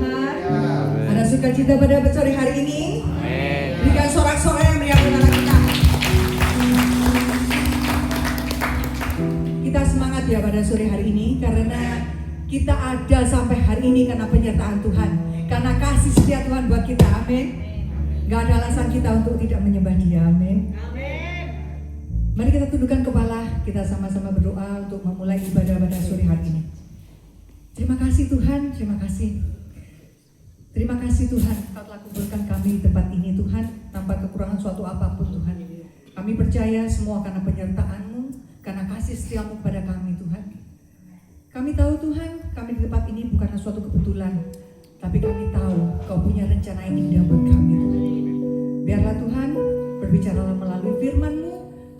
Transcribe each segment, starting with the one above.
Tuhan? Ada sukacita pada sore hari ini? Berikan sorak-sorai yang meriah untuk kita. Kita semangat ya pada sore hari ini karena kita ada sampai hari ini karena penyertaan Tuhan, karena kasih setia Tuhan buat kita. Amin. Gak ada alasan kita untuk tidak menyembah Dia. Amin. Mari kita tundukkan kepala, kita sama-sama berdoa untuk memulai ibadah pada sore hari ini. Terima kasih Tuhan, terima kasih. Terima kasih Tuhan, Kau telah kumpulkan kami di tempat ini Tuhan, tanpa kekurangan suatu apapun Tuhan. Kami percaya semua karena penyertaan-Mu, karena kasih setia-Mu kepada kami Tuhan. Kami tahu Tuhan, kami di tempat ini bukanlah suatu kebetulan, tapi kami tahu Kau punya rencana yang indah buat kami Tuhan. Biarlah Tuhan berbicaralah melalui firman-Mu,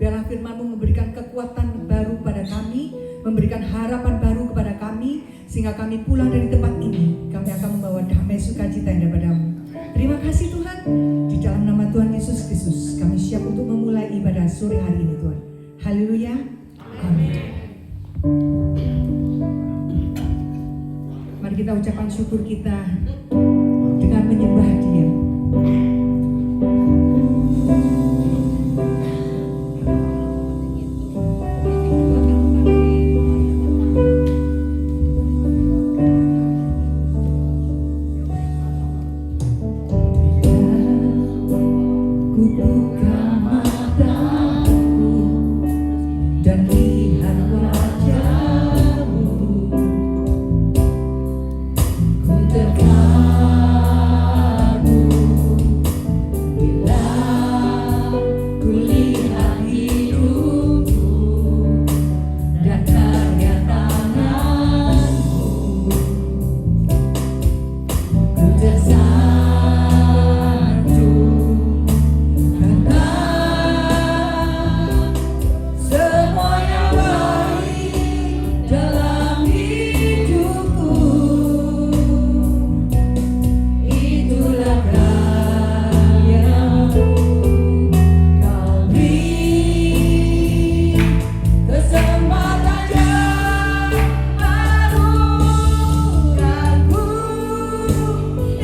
biarlah firman-Mu memberikan kekuatan baru pada kami, memberikan harapan baru kepada kami, sehingga kami pulang dari tempat ini, kami akan membawa damai sukacita yang daripada-Mu. Terima kasih Tuhan, di dalam nama Tuhan Yesus Kristus, kami siap untuk memulai ibadah sore hari ini Tuhan. Haleluya, amin. Mari kita ucapkan syukur kita dengan menyembah Dia.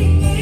Ingin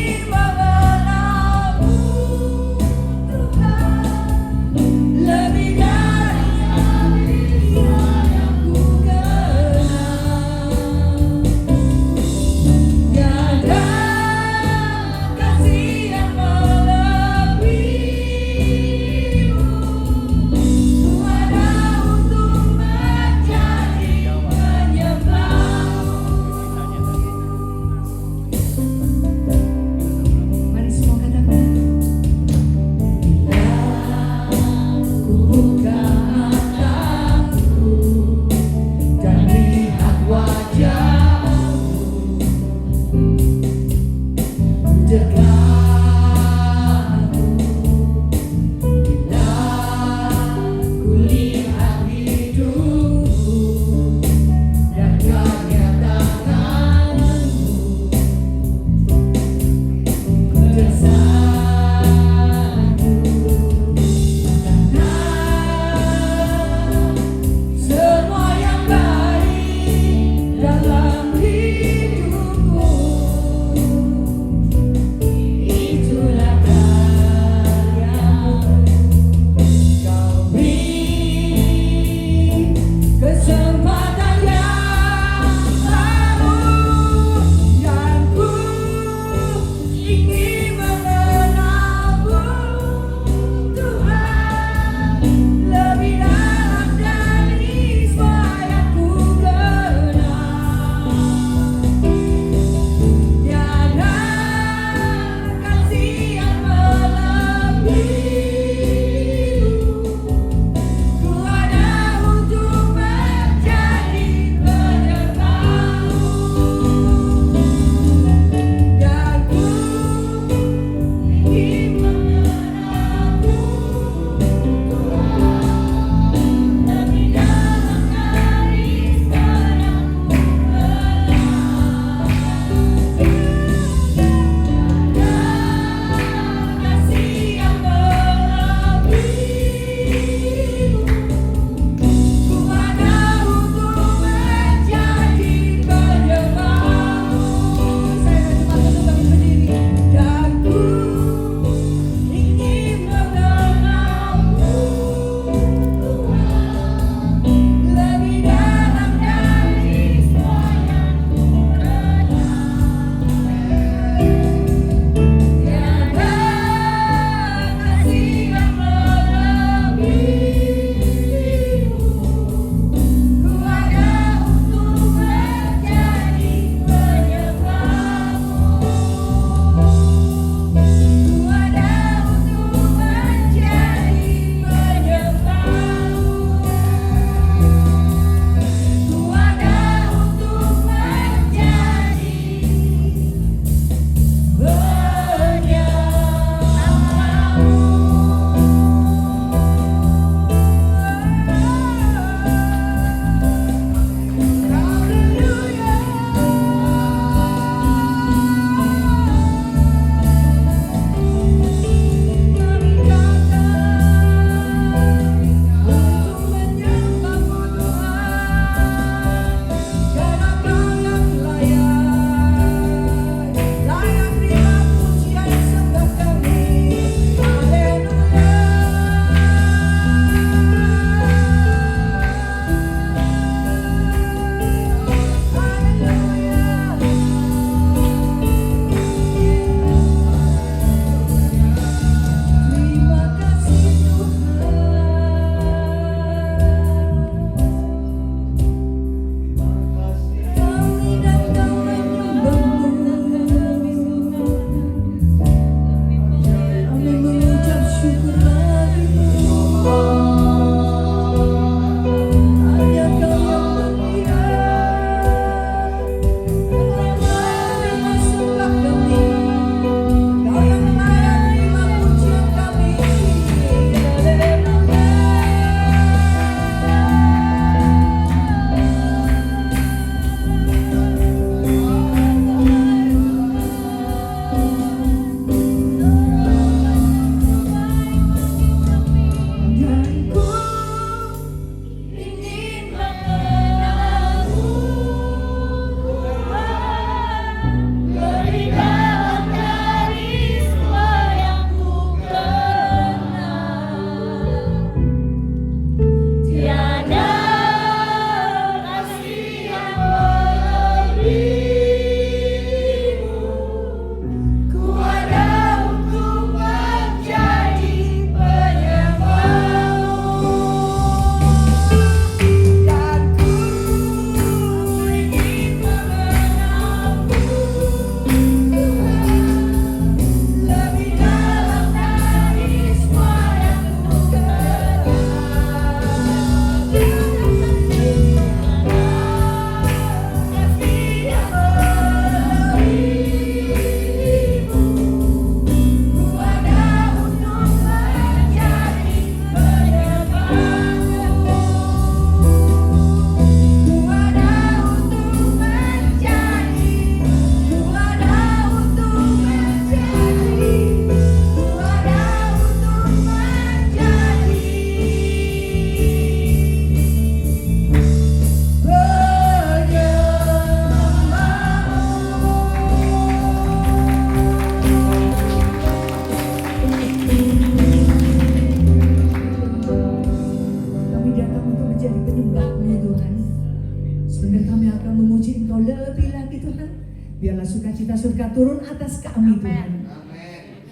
Surga turun atas kami Tuhan.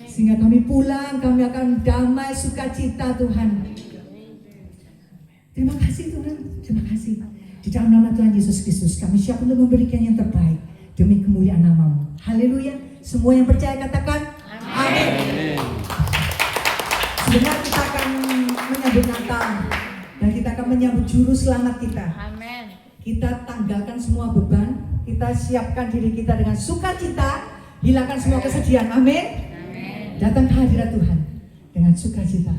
Sehingga kami pulang, kami akan damai sukacita Tuhan. Terima kasih Tuhan, terima kasih. Di dalam nama Tuhan Yesus Kristus kami siap untuk memberikan yang terbaik demi kemuliaan nama-Mu. Haleluya. Semua yang percaya katakan amin. Sebenarnya kita akan menyambut Natal dan kita akan menyambut juru selamat kita. Amin. Kita tanggalkan semua beban, kita siapkan diri kita dengan sukacita, hilangkan semua kesedihan. Amin. Datang ke hadirat Tuhan dengan sukacita.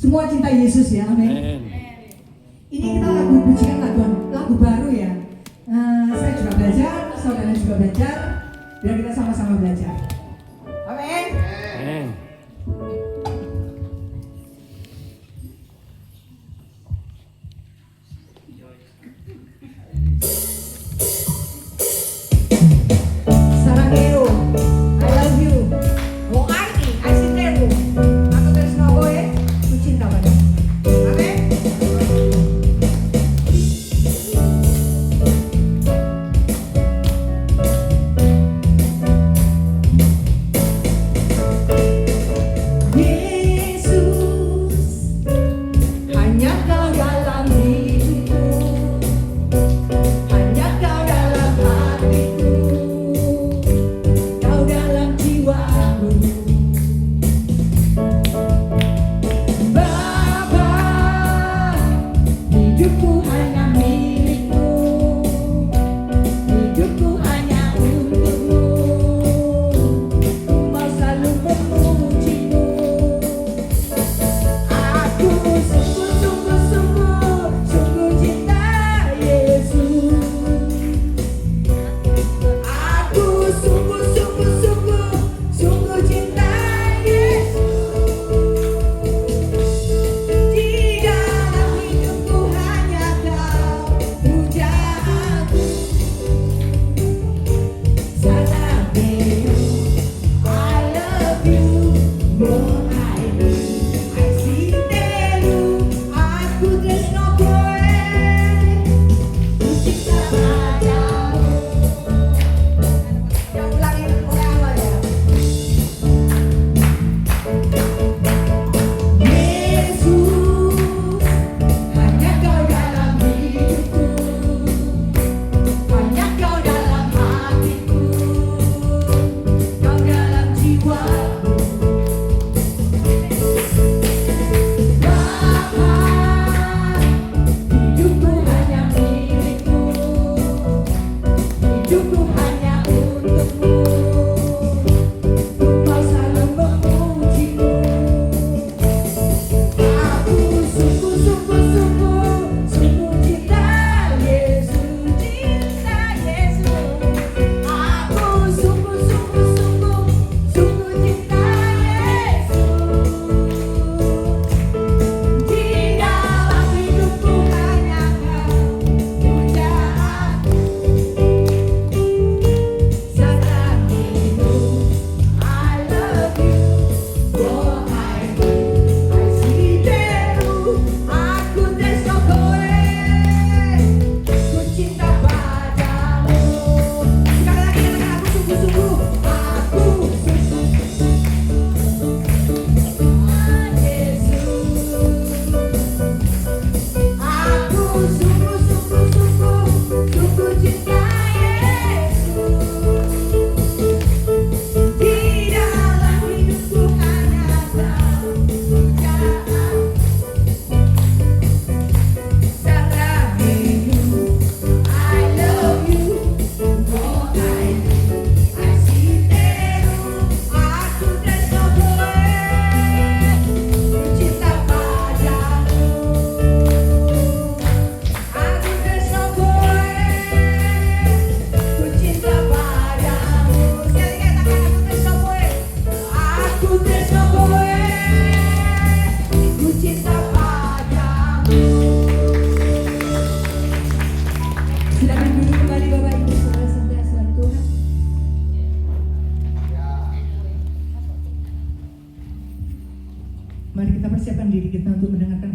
Semua cinta Yesus ya, amin. Ini kita lagu pujian, lagu baru ya. Saya juga belajar, saudara juga belajar, biar kita sama-sama belajar. Amin. Sarangero, I love you. Wong Arni, I see you. Aku terus ngobrol ya, ku cinta banget.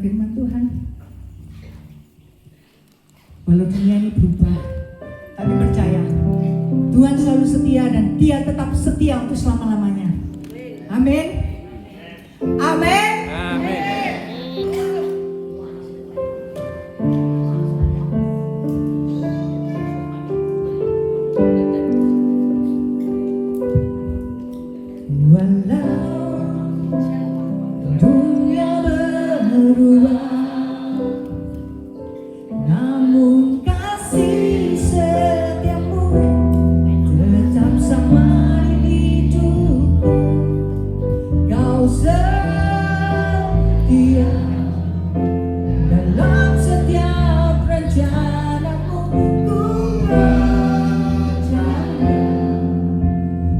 firman Tuhan. Walau dunia ini berubah, tapi percaya Tuhan selalu setia dan Dia tetap setia untuk selama-lamanya. Amin. Amin.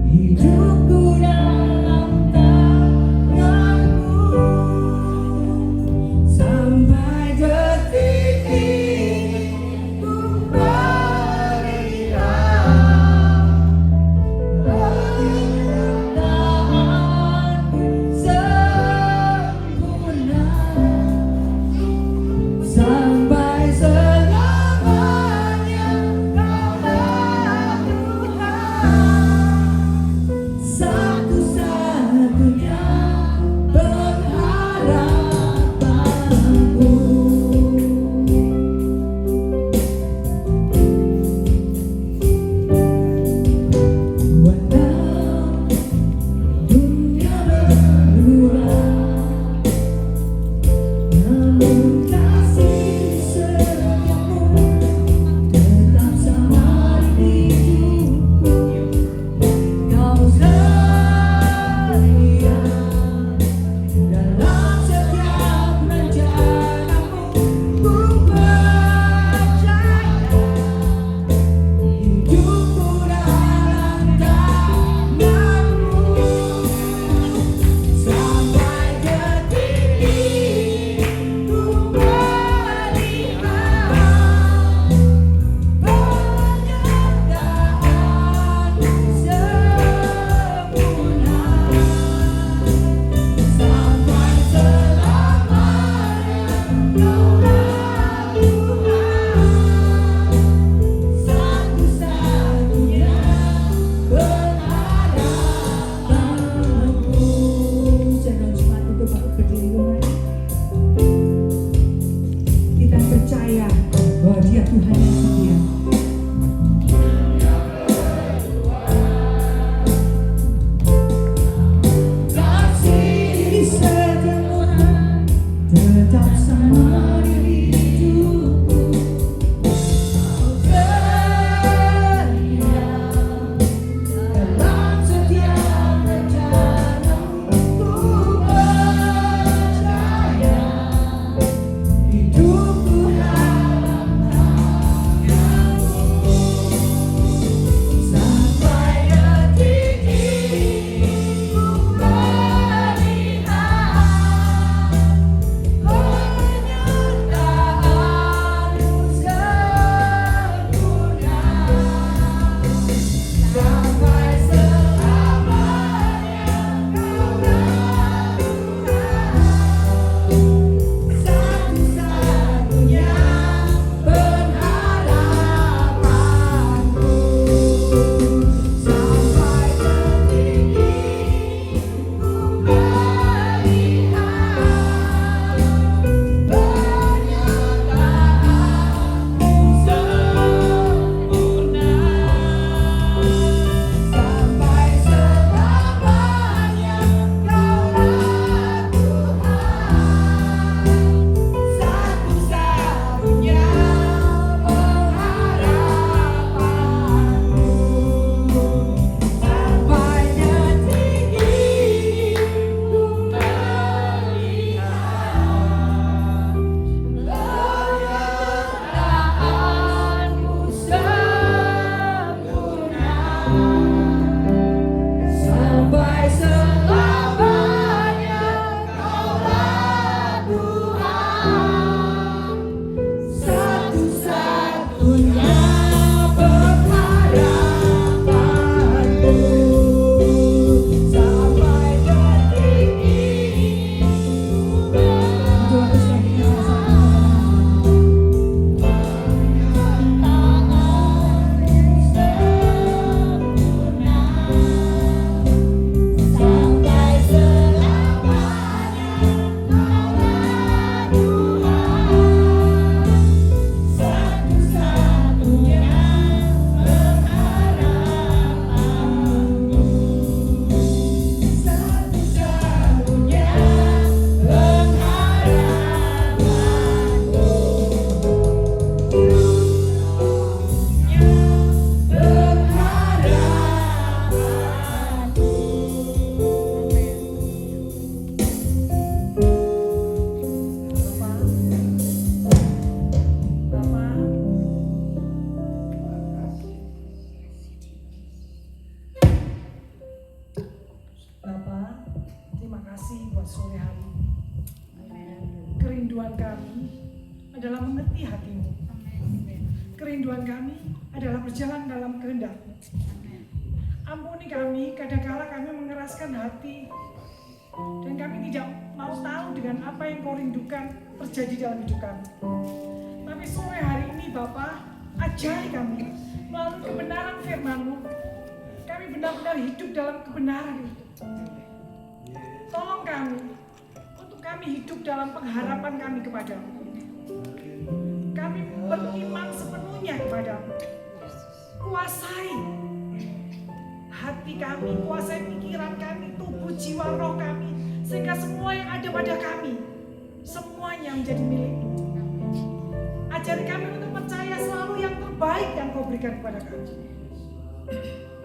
Hidupku dalam tanganmu. kami adalah mengerti hati-Mu. Kerinduan kami adalah berjalan dalam kehendak-Mu. Ampuni kami, kadangkala kami mengeraskan hati dan kami tidak mau tahu dengan apa yang Kau rindukan terjadi dalam hidup kami. Tapi sore hari ini Bapa, ajari kami melalui kebenaran firman-Mu. Kami benar-benar hidup dalam kebenaran itu. Tolong kami untuk kami hidup dalam pengharapan kami kepadamu. Kami beriman sepenuhnya kepadamu. Kuasai hati kami, kuasai pikiran kami, tubuh, jiwa, roh kami, sehingga semua yang ada pada kami, semuanya menjadi milik-Mu. Ajari kami untuk percaya selalu yang terbaik yang Kau berikan kepada kami.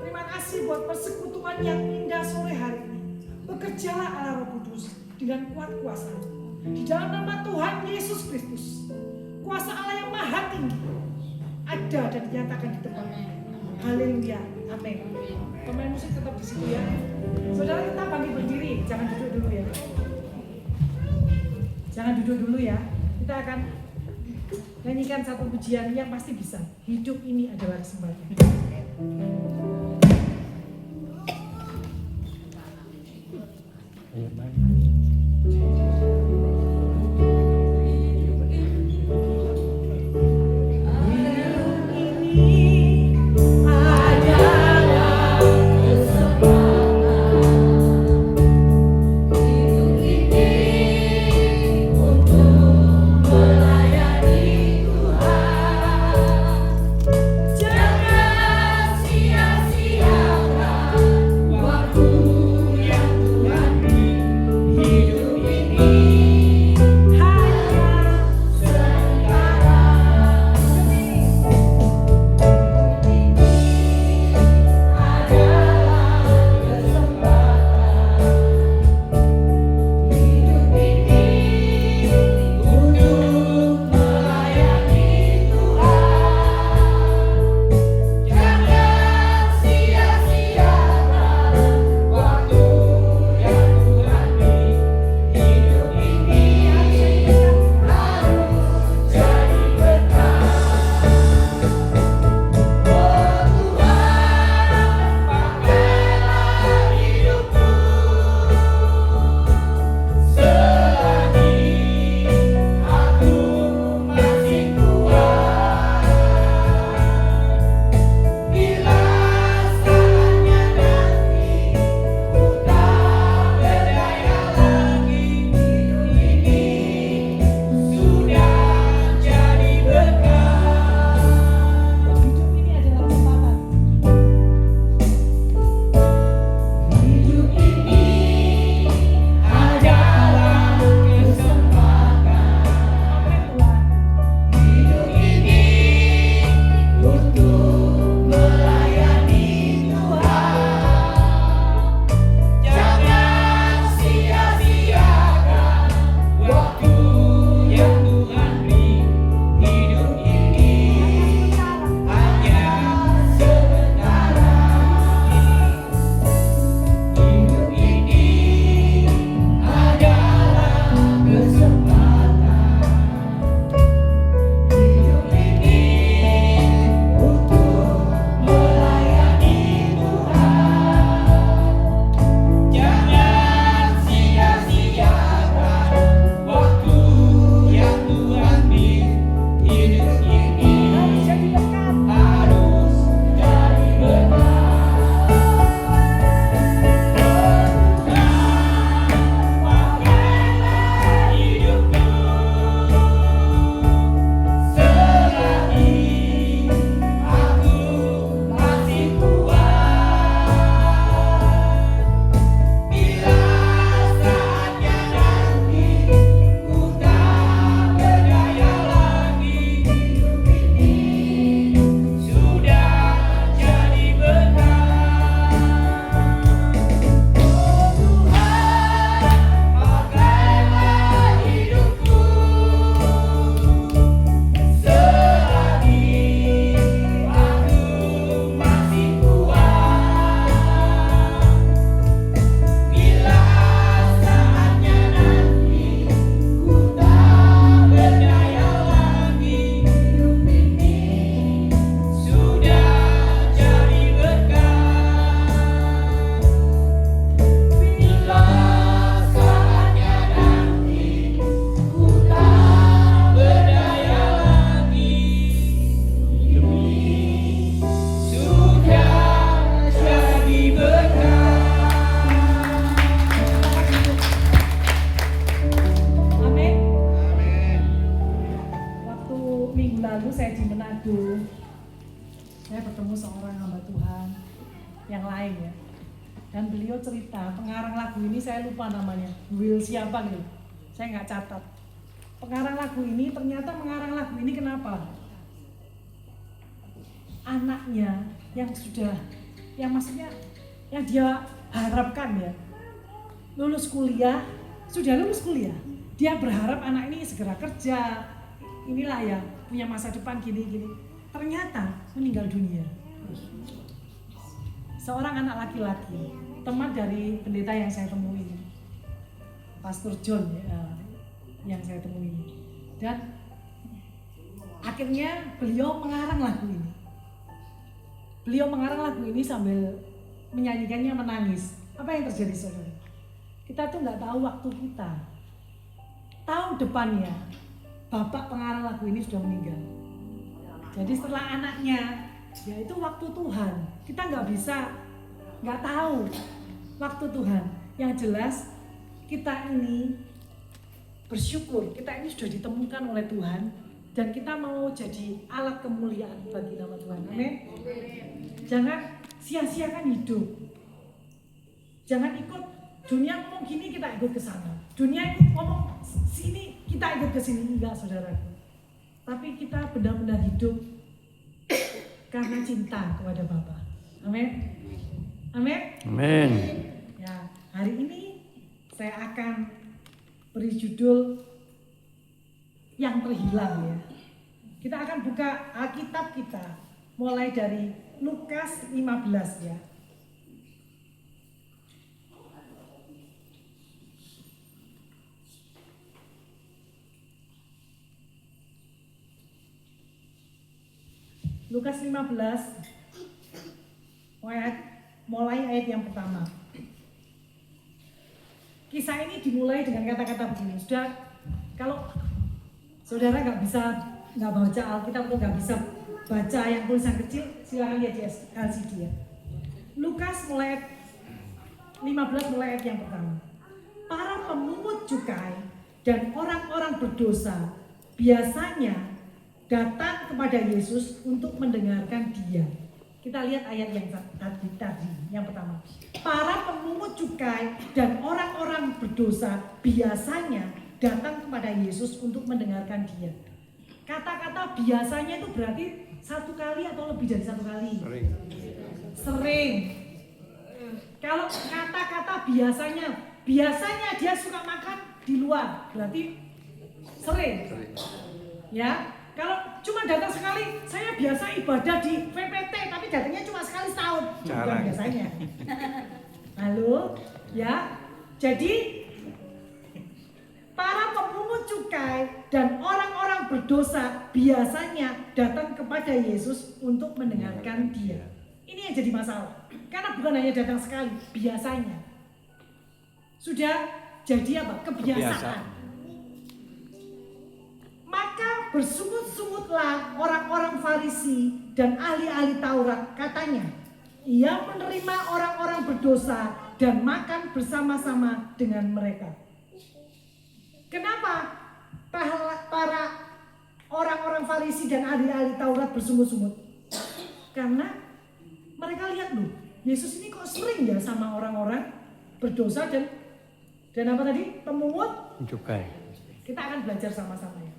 Terima kasih buat persekutuan yang indah sore hari ini. Bekerjalah Allah Roh Kudus dengan kuat kuasa. Di dalam nama Tuhan Yesus Kristus, kuasa Allah yang maha tinggi ada dan dinyatakan di tempat ini. Haleluya, amin. Pemain musik tetap di situ ya. Saudara, kita bangkit berdiri, jangan duduk dulu ya. Jangan duduk dulu ya. Kita akan nyanyikan satu pujian yang pasti bisa. Hidup ini adalah kesempatan. Jangan lalu saya di Manado, saya bertemu seorang hamba Tuhan yang lain ya. Dan beliau cerita, pengarang lagu ini saya lupa namanya, Will siapa gitu, saya nggak catat. Pengarang lagu ini, ternyata mengarang lagu ini kenapa? Anaknya yang sudah, yang maksudnya yang dia harapkan ya, lulus kuliah, sudah lulus kuliah, dia berharap anak ini segera kerja, inilah ya, punya masa depan gini-gini. Ternyata meninggal dunia. Seorang anak laki-laki, teman dari pendeta yang saya temui, Pastor John ya, yang saya temui. Dan akhirnya beliau mengarang lagu ini. Beliau mengarang lagu ini sambil menyanyikannya menangis. Apa yang terjadi saudara? Kita tuh nggak tahu waktu kita, tahu depannya. Bapak pengarang lagu ini sudah meninggal. Jadi setelah anaknya, ya itu waktu Tuhan. Kita nggak tahu waktu Tuhan. Yang jelas kita ini bersyukur, kita ini sudah ditemukan oleh Tuhan dan kita mau jadi alat kemuliaan bagi nama Tuhan. Amin. Jangan sia-siakan hidup. Jangan ikut dunia ngomong gini kita ikut ke sana. Dunia ngomong sini kita ikut ke sini, enggak saudaraku. Tapi kita benar-benar hidup karena cinta kepada Bapa. Amin. Amin. Amin. Ya, hari ini saya akan beri judul yang terhilang ya. Kita akan buka Alkitab kita mulai dari Lukas 15 ya. Lukas 15 mulai ayat yang pertama. Kisah ini dimulai dengan kata-kata begini. Kalau saudara nggak baca Alkitab atau nggak bisa baca yang tulisan kecil, silakan lihat di LCD ya. Lukas mulai ayat 15 mulai ayat yang pertama. Para pemungut cukai dan orang-orang berdosa biasanya datang kepada Yesus untuk mendengarkan Dia. Kita lihat ayat yang tadi yang pertama. Para pemungut cukai dan orang-orang berdosa biasanya datang kepada Yesus untuk mendengarkan Dia. Kata-kata biasanya itu berarti satu kali atau lebih dari satu kali? Sering. Kalau kata-kata biasanya dia suka makan di luar, berarti sering. Ya. Kalau cuma datang sekali, saya biasa ibadah di VPT, tapi datangnya cuma sekali setahun. Bukan biasanya. Halo, ya. Jadi para pemungut cukai dan orang-orang berdosa biasanya datang kepada Yesus untuk mendengarkan Dia. Ini yang jadi masalah. Karena bukan hanya datang sekali, biasanya. Sudah jadi apa? Kebiasaan. Maka bersungut-sungutlah orang-orang Farisi dan ahli-ahli Taurat, katanya, ia menerima orang-orang berdosa dan makan bersama-sama dengan mereka. Kenapa para orang-orang Farisi dan ahli-ahli Taurat bersungut-sungut? Karena mereka lihat loh, Yesus ini kok sering ya sama orang-orang berdosa dan apa tadi? Pemungut Cukai. Kita akan belajar sama-sama ya.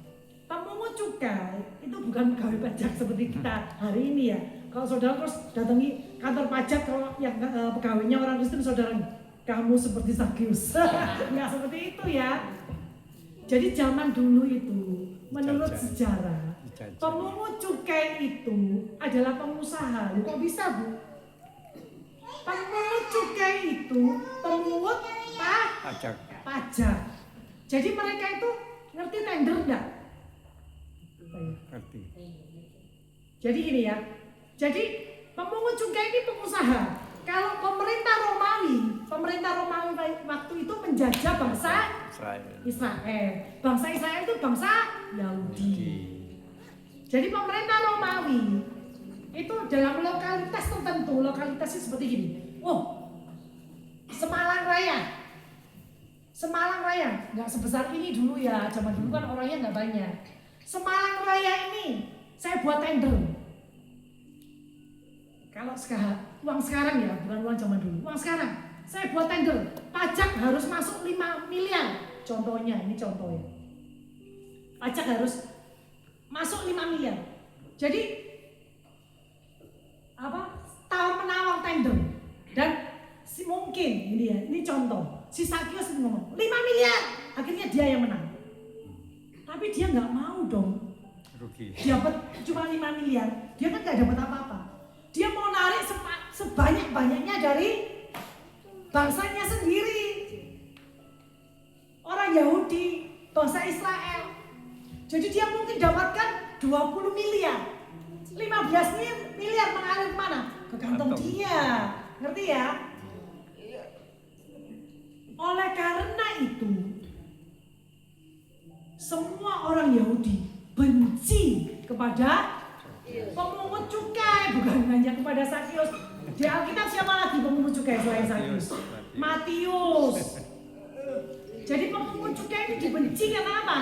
Pemungut cukai itu bukan pegawai pajak seperti kita hari ini ya. Kalau saudara terus datangi kantor pajak, kalau yang pegawainya orang Kristen, saudara, kamu seperti Sakyus. Nggak seperti itu ya. Jadi zaman dulu itu menurut sejarah, pemungut cukai itu adalah pengusaha. Kok bisa Bu? Pemungut cukai itu pemungut pajak. Jadi mereka itu ngerti tender enggak? Ngerti. Jadi gini ya. Jadi pemungut cukai ini pengusaha. Kalau pemerintah Romawi waktu itu menjajah bangsa Israel. Bangsa Israel itu bangsa Yahudi. Jadi pemerintah Romawi itu dalam lokalitas tertentu, lokalitasnya seperti gini. Semalang Raya, nggak sebesar ini dulu ya. Zaman dulu kan orangnya nggak banyak. Semalang Raya ini saya buat tender. Kalau uang sekarang ya, bukan uang zaman dulu, uang sekarang. Saya buat tender, pajak harus masuk 5 miliar. Contohnya, ini contohnya. Pajak harus masuk 5 miliar. Jadi tawar-menawar tender. Dan mungkin ini ya, ini contoh. Si Sakius ngomong 5 miliar, akhirnya dia yang menang. Tapi dia nggak mau dong. Rugi. Dapat cuma 5 miliar, dia kan nggak dapat apa-apa. Dia mau narik sebanyak-banyaknya dari bangsanya sendiri. Orang Yahudi, bangsa Israel. Jadi dia mungkin dapatkan 20 miliar. 15 miliar mengalir kemana? Ke kantong dia. Ngerti ya? Oleh karena itu, semua orang Yahudi benci kepada pemungut cukai, bukan hanya kepada Sakius. Di Alkitab siapa lagi pemungut cukai selain Sakius? Matius. Jadi pemungut cukai ini dibenci karena apa?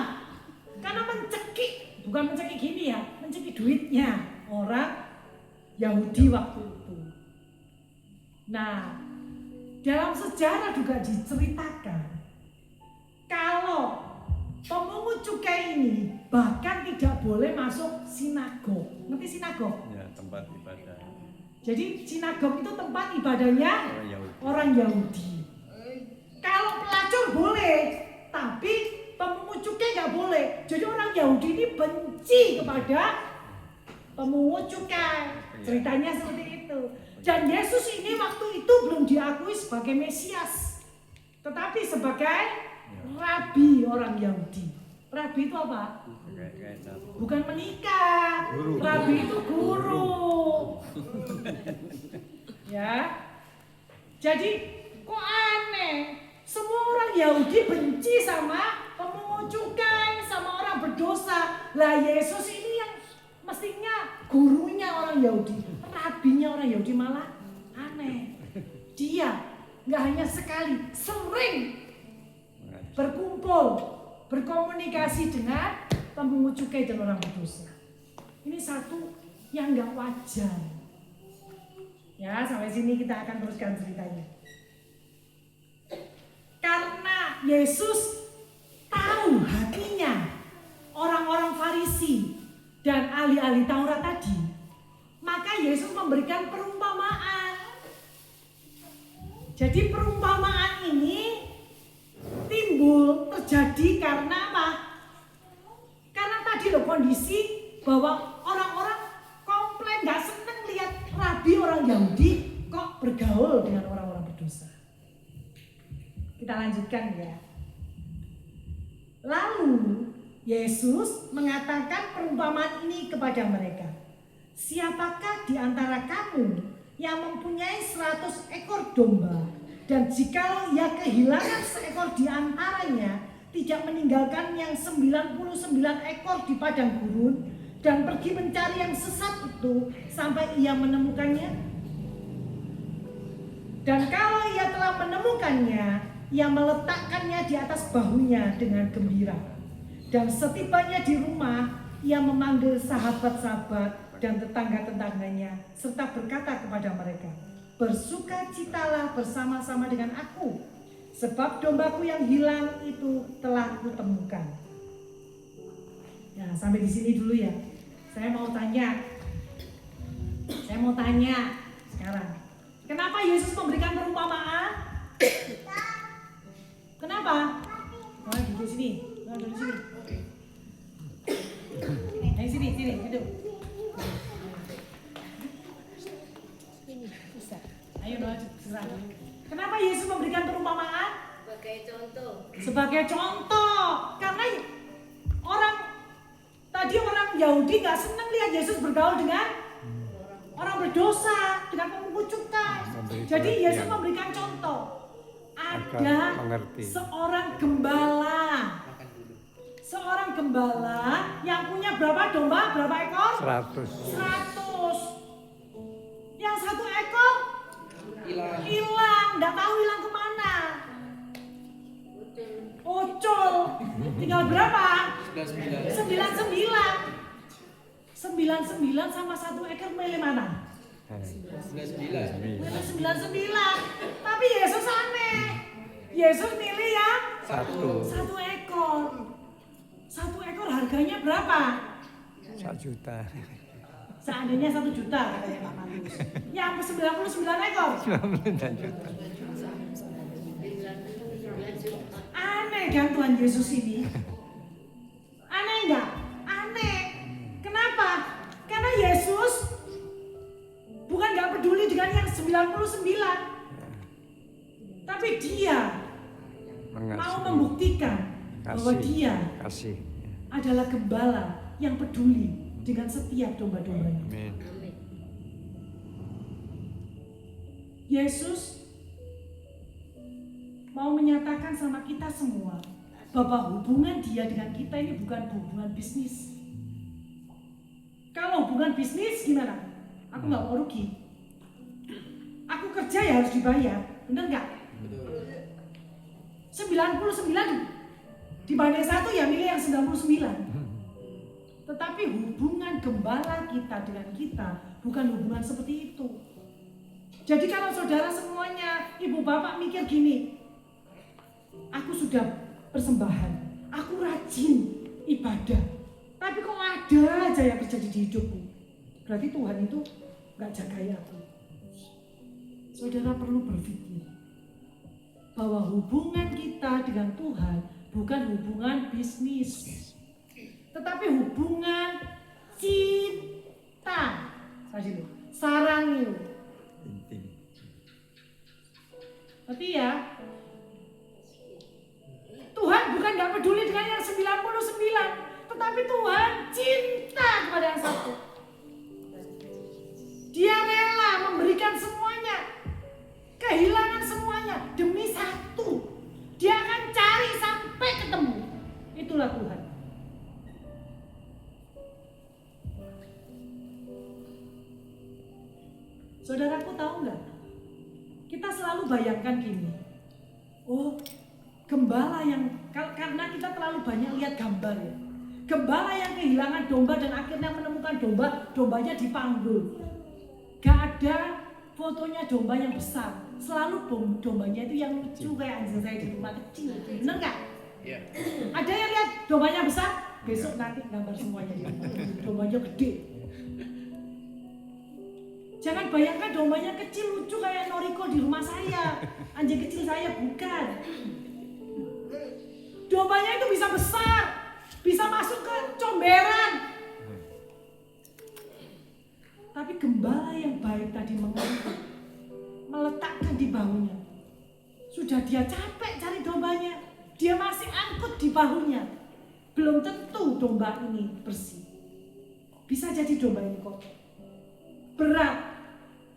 Karena mencekik, bukan mencekik gini ya, mencekik duitnya orang Yahudi waktu itu. Nah, dalam sejarah juga diceritakan kalau pemungut cukai ini bahkan tidak boleh masuk sinagog. Ngerti sinagog? Ya, tempat ibadah. Jadi sinagog itu tempat ibadahnya orang Yahudi. Kalau pelacur boleh, tapi pemungut cukai nggak boleh. Jadi orang Yahudi ini benci kepada pemungut cukai. Ceritanya seperti itu. Dan Yesus ini waktu itu belum diakui sebagai Mesias, tetapi sebagai rabi orang Yahudi. Rabi itu apa? Bukan menikah. Guru. Rabi itu guru. Ya. Jadi kok aneh? Semua orang Yahudi benci sama pemungut cukai, sama orang berdosa. Lah Yesus ini yang mestinya gurunya orang Yahudi, rabinya orang Yahudi malah aneh. Dia nggak hanya sekali, sering berkumpul, berkomunikasi dengan pemungut cukai dan orang berdosa. Ini satu yang nggak wajar. Ya, sampai sini kita akan teruskan ceritanya. Karena Yesus tahu hatinya orang-orang Farisi dan ahli-ahli Taurat tadi, maka Yesus memberikan perumpamaan. Jadi perumpamaan ini timbul, terjadi karena apa? Karena tadi loh kondisi bahwa orang-orang komplain, gak seneng lihat rabi orang Yahudi kok bergaul dengan orang-orang berdosa. Kita lanjutkan ya. Lalu Yesus mengatakan perumpamaan ini kepada mereka. Siapakah di antara kamu yang mempunyai 100 ekor domba, dan jikalau ia kehilangan seekor di antaranya, tidak meninggalkan yang 99 ekor di padang gurun, dan pergi mencari yang sesat itu sampai ia menemukannya? Dan kalau ia telah menemukannya, ia meletakkannya di atas bahunya dengan gembira. Dan setibanya di rumah, ia memanggil sahabat-sahabat dan tetangga-tetangganya, serta berkata kepada mereka, bersukacitalah bersama-sama dengan aku, sebab dombaku yang hilang itu telah kutemukan. Nah, sampai di sini dulu ya. Saya mau tanya sekarang, kenapa Yesus memberikan perumpamaan? Kenapa? Oh, duduk sini. Duduk sini. Ayo sini, duduk. Ayo serah. Kenapa Yesus memberikan perumpamaan? Sebagai contoh. Karena orang Yahudi nggak senang lihat Yesus bergaul dengan orang berdosa, dengan pemungut cukai. Jadi Yesus memberikan contoh. Ada seorang gembala yang punya berapa domba, berapa ekor? 100. Yang 1 ekor hilang, nggak tahu hilang kemana. Ucul. Tinggal berapa? 99. 99 sama 1 ekor milih mana? 99. Milih 99. Tapi Yesus aneh. Yesus milih yang 1 ekor. 1 ekor harganya berapa? 1 juta. Seandainya 1 juta katanya Pak Matius. Yang 99 ekor. 99 juta. Aneh kan Tuhan Yesus ini? Aneh enggak? Aneh. Kenapa? Karena Yesus bukan enggak peduli dengan yang 99. Tapi dia mau membuktikan bahwa dia kasih. adalah gembala yang peduli dengan setiap domba-dombanya. Amin. Yesus mau menyatakan sama kita semua bahwa hubungan dia dengan kita ini bukan hubungan bisnis. Kalau hubungan bisnis gimana? Aku nggak mau rugi. Aku kerja ya harus dibayar, bener nggak? 99 dibanding 1 ya milih yang 99. Tetapi hubungan gembala kita dengan kita bukan hubungan seperti itu. Jadi kalau saudara semuanya, ibu bapak mikir gini, aku sudah persembahan, aku rajin ibadah, tapi kok ada aja yang terjadi di hidupku. Berarti Tuhan itu gak jagai aku. Saudara perlu berpikir bahwa hubungan kita dengan Tuhan bukan hubungan bisnis, tetapi hubungan cinta. Sarangi. Tapi ya, Tuhan bukan gak peduli dengan yang 99, tetapi Tuhan cinta kepada yang 1. Dia rela memberikan semuanya, kehilangan semuanya demi 1. Dia akan cari sampai ketemu. Itulah Tuhan. Saudaraku tahu nggak? Kita selalu bayangkan gini. Oh, gembala yang karena kita terlalu banyak lihat gambar ya. Gembala yang kehilangan domba dan akhirnya menemukan dombanya dipanggul. Gak ada fotonya domba yang besar. Selalu dombanya itu yang lucu kayak anjing saya di rumah kecil. Bener nggak? Iya. Ada yang lihat dombanya besar? Besok nanti gambar semuanya di rumah. Dombanya gede. Jangan bayangkan dombanya kecil lucu kayak Noriko di rumah saya. Anjing kecil saya bukan. Dombanya itu bisa besar, bisa masuk ke comberan. Tapi gembala yang baik tadi mengangkut, meletakkan di bahunya. Sudah dia capek cari dombanya, dia masih angkut di bahunya. Belum tentu domba ini bersih. Bisa jadi domba ini kotor, berat.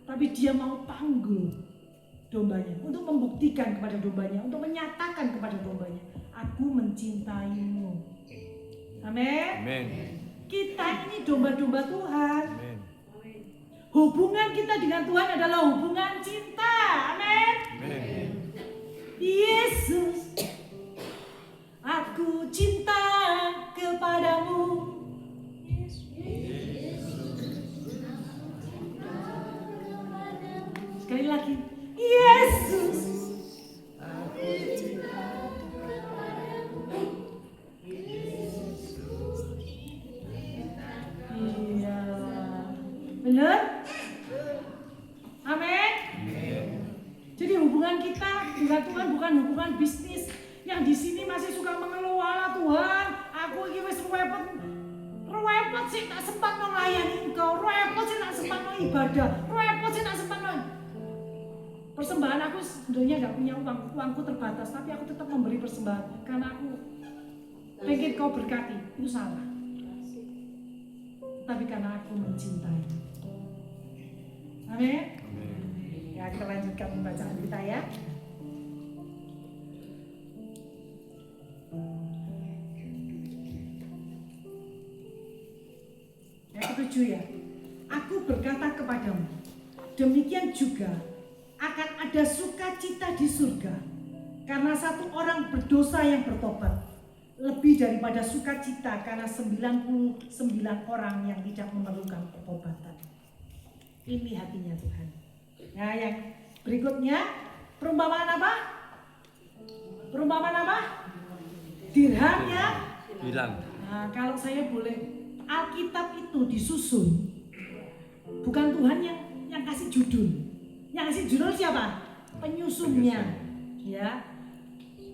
Tapi dia mau panggul dombanya untuk membuktikan kepada dombanya, untuk menyatakan kepada dombanya, aku mencintaimu. Amin. Amin. Kita ini domba-domba Tuhan. Amin. Hubungan kita dengan Tuhan adalah hubungan cinta. Amin. Amin. Yesus, aku cinta kepadamu. Sekali lagi, Yesus, aku cinta kepadamu. Iya, benar? Amin. Jadi hubungan kita dengan Tuhan bukan hubungan bisnis yang di sini masih suka mengeluh, "Allah Tuhan, aku ini wis repot sih tak sempat melayani Engkau, repot sih tak sempat mau ibadah, repot sih tak sempat mau." Persembahan aku sebenarnya nggak punya uangku terbatas, tapi aku tetap memberi persembahan karena aku pengen Kau berkati. Itu salah. Tapi karena aku mencintai. Amin. Ya, kita lanjutkan pembacaan kita ya. Yang ketujuh ya. Aku berkata kepadamu, demikian juga akan ada sukacita di surga karena satu orang berdosa yang bertobat lebih daripada sukacita karena 99 orang yang tidak memerlukan pertobatan. Ini hatinya Tuhan. Nah, yang berikutnya perumpamaan apa? Perumpamaan apa? Dirhamnya Hilang. Nah, kalau saya boleh, Alkitab itu disusun. Bukan Tuhan yang kasih judul. Yang kasih judul siapa? Penyusunnya. Ya.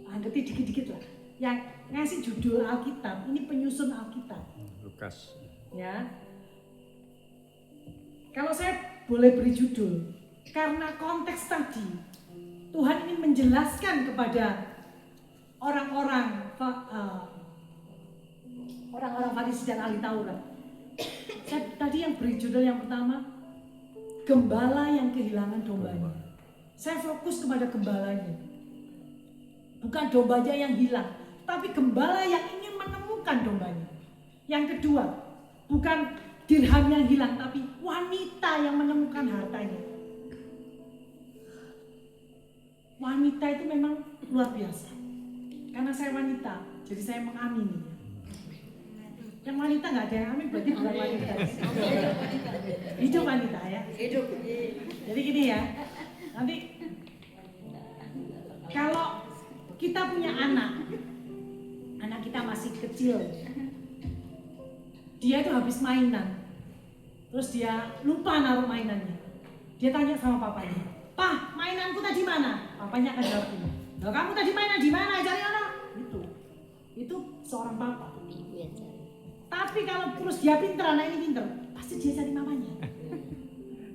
Ngerti dikit-dikit lah. Yang ngasih judul Alkitab, ini penyusun Alkitab. Lukas. Ya. Kalau saya boleh beri judul, karena konteks tadi Tuhan ingin menjelaskan kepada orang-orang Farisi dan ahli Taurat. Saya tadi yang beri judul yang pertama, gembala yang kehilangan dombanya. Saya fokus kepada gembalanya, bukan dombanya yang hilang, tapi gembala yang ingin menemukan dombanya. Yang kedua, bukan dirham yang hilang, tapi wanita yang menemukan hartanya. Wanita itu memang luar biasa. Karena saya wanita, jadi saya mengamini. Yang wanita nggak ada yang amin, berarti bukan wanita. Hidup wanita ya. Hidup. Jadi gini ya, nanti kalau kita punya anak kita masih kecil, dia itu habis mainan, terus dia lupa naruh mainannya. Dia tanya sama papanya, "Pak, mainanku tadi mana?" Papanya akan jawab, "Loh, kamu tadi mainan di mana? Cari anak." Itu seorang papa. Tapi kalau terus dia pinter, anak ini pinter, pasti dia cari mamanya.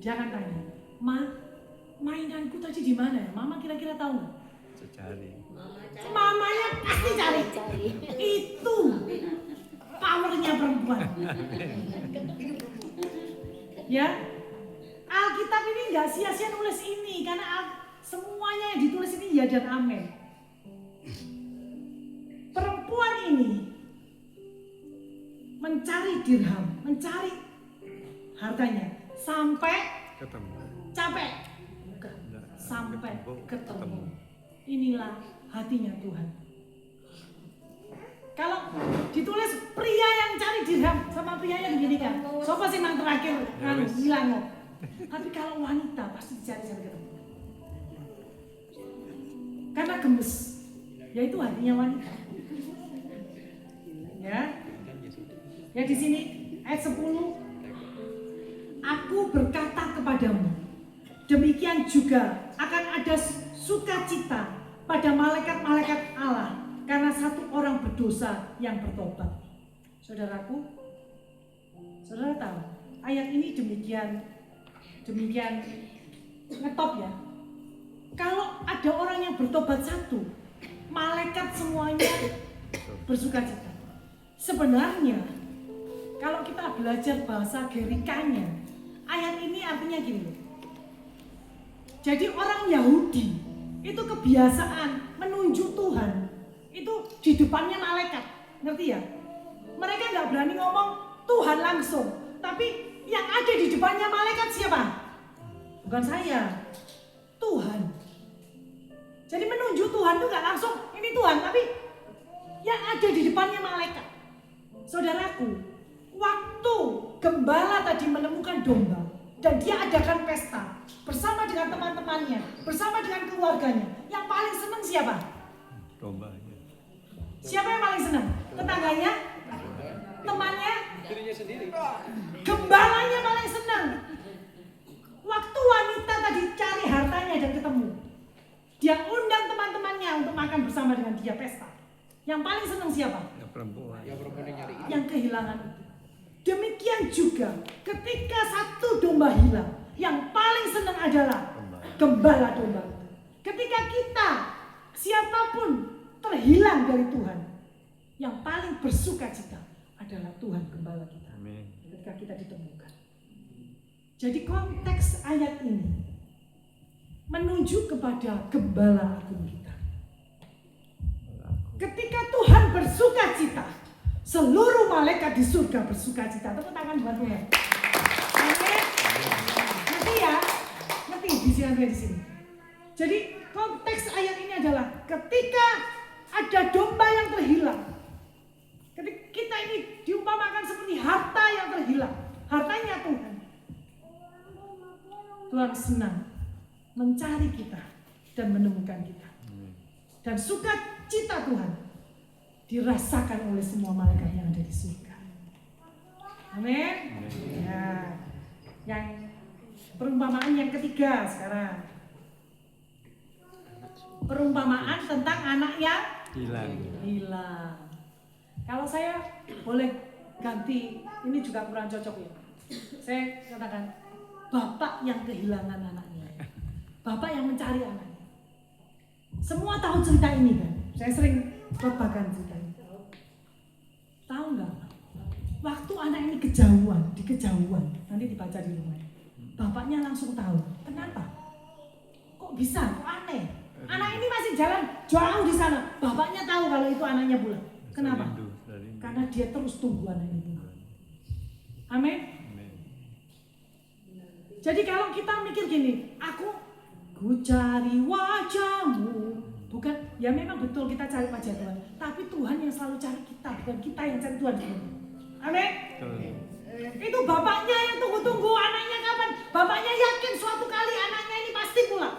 Dia akan tanya, "Ma, mainanku tadi di mana? Mama kira-kira tahu nggak?" Cari. Mamanya pasti cari. Itu powernya perempuan. Ya, Alkitab ini nggak sia-sia nulis ini karena semuanya yang ditulis ini ya dan amin. Perempuan ini mencari dirham, mencari hartanya sampai Ketemu. capek, sampai ketemu. Inilah hatinya Tuhan. Kalau ditulis pria yang cari dirham sama pria yang gini kan, siapa sih yang terakhir hilang kok. Tapi kalau wanita pasti dicari sampai ketemu. Karena gemes, yaitu hatinya wanita. Ya di sini ayat 10, aku berkata kepadamu, demikian juga akan ada sukacita pada malaikat-malaikat Allah karena satu orang berdosa yang bertobat. Saudaraku, saudara tahu ayat ini demikian ngetop ya. Kalau ada orang yang bertobat satu, malaikat semuanya bersukacita. Sebenarnya kalau kita belajar bahasa Gerikanya, ayat ini artinya gini. Jadi orang Yahudi itu kebiasaan menunjuk Tuhan itu di depannya malaikat, ngerti ya? Mereka nggak berani ngomong Tuhan langsung, tapi yang ada di depannya malaikat siapa? Bukan saya, Tuhan. Jadi menunjuk Tuhan itu nggak langsung ini Tuhan, tapi yang ada di depannya malaikat. Saudaraku, waktu gembala tadi menemukan domba dan dia adakan pesta bersama dengan teman-temannya, bersama dengan keluarganya, yang paling senang siapa? Dombanya. Siapa yang paling senang? Tetangganya? Temannya? Gembalanya paling senang. Waktu wanita tadi cari hartanya dan ketemu, dia undang teman-temannya untuk makan bersama dengan dia pesta. Yang paling senang siapa? Yang perempuan. Yang kehilangan itu. Demikian juga ketika satu domba hilang, yang paling senang adalah gembala domba. Ketika kita, siapapun terhilang dari Tuhan, yang paling bersukacita adalah Tuhan gembala kita. Amin. Ketika kita ditemukan. Jadi konteks ayat ini menunjuk kepada gembala agung kita. Ketika Tuhan bersukacita, seluruh malaikat di surga bersukacita. Tepuk tangan buat Tuhan. Amin. Ngerti ya? Ngerti di sini. Jadi konteks ayat ini adalah ketika ada domba yang terhilang, Ketika kita ini diumpamakan seperti harta yang terhilang, hartanya Tuhan. Tuhan senang mencari kita dan menemukan kita. Dan sukacita Tuhan dirasakan oleh semua malaikat yang ada di surga. Amin. Ya. Yang perumpamaan yang ketiga sekarang. Perumpamaan tentang anak yang hilang. Kalau saya boleh ganti, ini juga kurang cocok ya. Saya katakan bapak yang kehilangan anaknya, bapak yang mencari anaknya. Semua tahu cerita ini kan? Saya sering babakan cerita ini. Tahu nggak? Waktu anak ini di kejauhan, nanti dibaca di rumah. Bapaknya langsung tahu. Kenapa? Kok bisa? Kok aneh? Anak ini masih jalan jauh di sana. Bapaknya tahu kalau itu anaknya pulang. Kenapa? Karena dia terus tunggu anak ini. Amin. Jadi kalau kita mikir gini, ku cari wajahmu, bukan, ya memang betul kita cari wajah Tuhan, tapi Tuhan yang selalu cari kita, bukan kita yang cari Tuhan. Amin. Itu bapaknya yang tunggu-tunggu anaknya kapan. Bapaknya yakin suatu kali anaknya ini pasti pulang.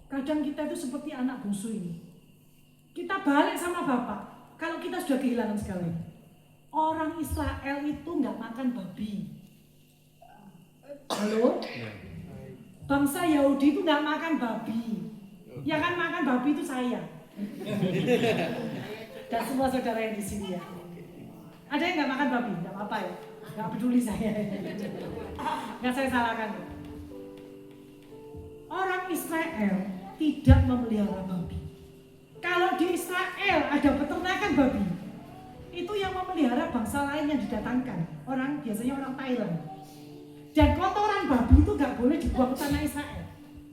Kadang kita itu seperti anak bungsu ini. Kita balik sama bapak kalau kita sudah kehilangan segalanya. Orang Israel itu nggak makan babi. Halo? Bangsa Yahudi itu nggak makan babi. Ya kan, makan babi itu saya. Dan semua saudara yang di sini ya. Ada yang nggak makan babi? Nggak apa-apa ya. Nggak peduli saya. Nggak saya salahkan. Orang Israel tidak memelihara babi. Kalau di Israel ada peternakan babi, itu yang memelihara bangsa lain yang didatangkan. Biasanya orang Thailand. Dan kotoran babi itu nggak boleh dibuang ke tanah Israel.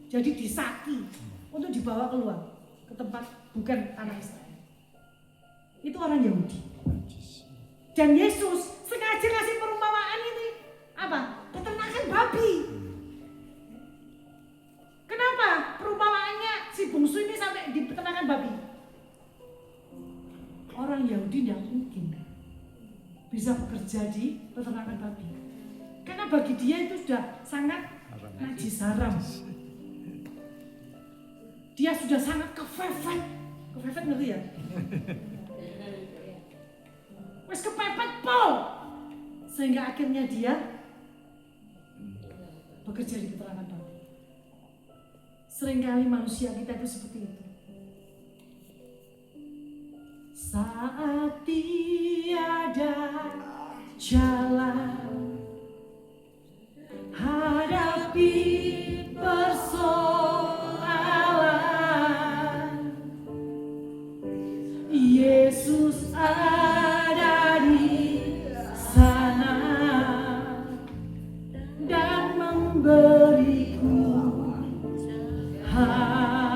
Jadi disaki untuk dibawa keluar ke tempat bukan tanah Israel. Itu orang Yahudi. Dan Yesus sengaja ngasih perumpamaan ini apa? Peternakan babi. Kenapa perumpamaannya si bungsu ini sampai di peternakan babi? Orang Yahudi tidak mungkin bisa bekerja di peternakan babi. Karena bagi dia itu sudah sangat najis, haram. Dia sudah sangat kepepet. Kepepet ngerti ya? Wes kepepet pol. Sehingga akhirnya dia bekerja di peternakan babi. Seringkali manusia kita itu seperti itu. Saat tiada jalan, hadapi persoalan, Yesus ada di sana dan memberiku harapan.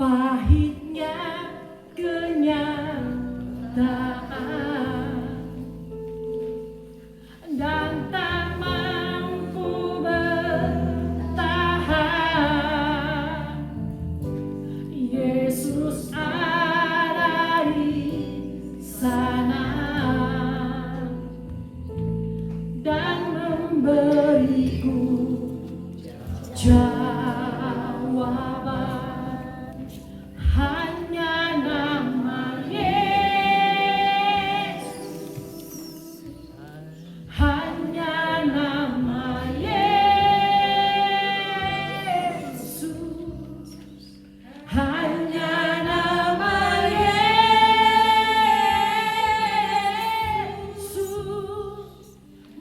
Pahitnya kenyataan dan tak mampu bertahan, Yesus ada di sana dan memberiku jawaban. Hanya nama Yesus, hanya nama Yesus, hanya nama Yesus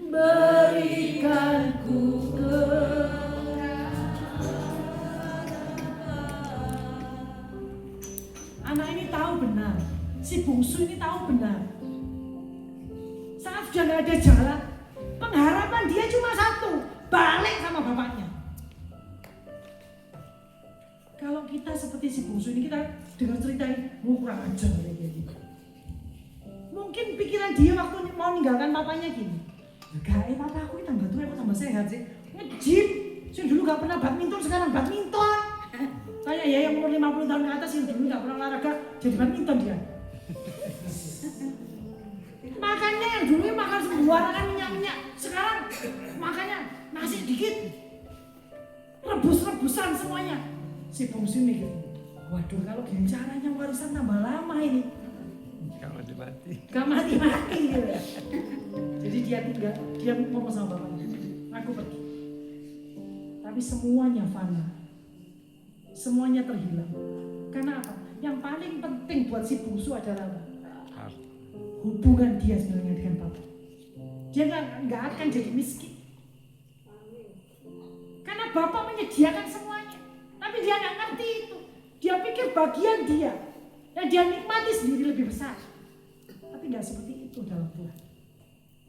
berikanku anak ini tahu benar, si bungsu ini tahu benar. Saat sudah gak ada jalan, pengharapan dia cuma satu, balik sama bapaknya. Kalau kita seperti si bungsu ini, kita dengar cerita ini, kurang ajar kayak gitu. Mungkin pikiran dia waktu mau meninggalkan papanya gini, papa aku ini tambah tua, aku tambah sehat sih. Ngejim, si Yang dulu gak pernah badminton, sekarang badminton. Kayak ya yang umur 50 tahun ke atas yang dulu gak pernah olahraga, jadi badminton dia. Makannya yang dulu makan sembarangan minyak-minyak, sekarang makannya nasi dikit, rebus-rebusan semuanya. Si bungsu mikir, waduh kalau gini caranya warisan tambah lama ini. Gak mati-mati. Gak mati-mati gitu. Jadi dia ngomong sama bapaknya, aku pergi. Tapi semuanya fana, semuanya terhilang. Karena apa? Yang paling penting buat si bungsu adalah apa? Hubungan dia sebenarnya dengan Bapa. Dia nggak akan jadi miskin. Karena Bapa menyediakan semuanya. Tapi dia nggak ngerti itu. Dia pikir bagian dia dan dia nikmati sendiri lebih besar. Tapi nggak seperti itu dalam Tuhan.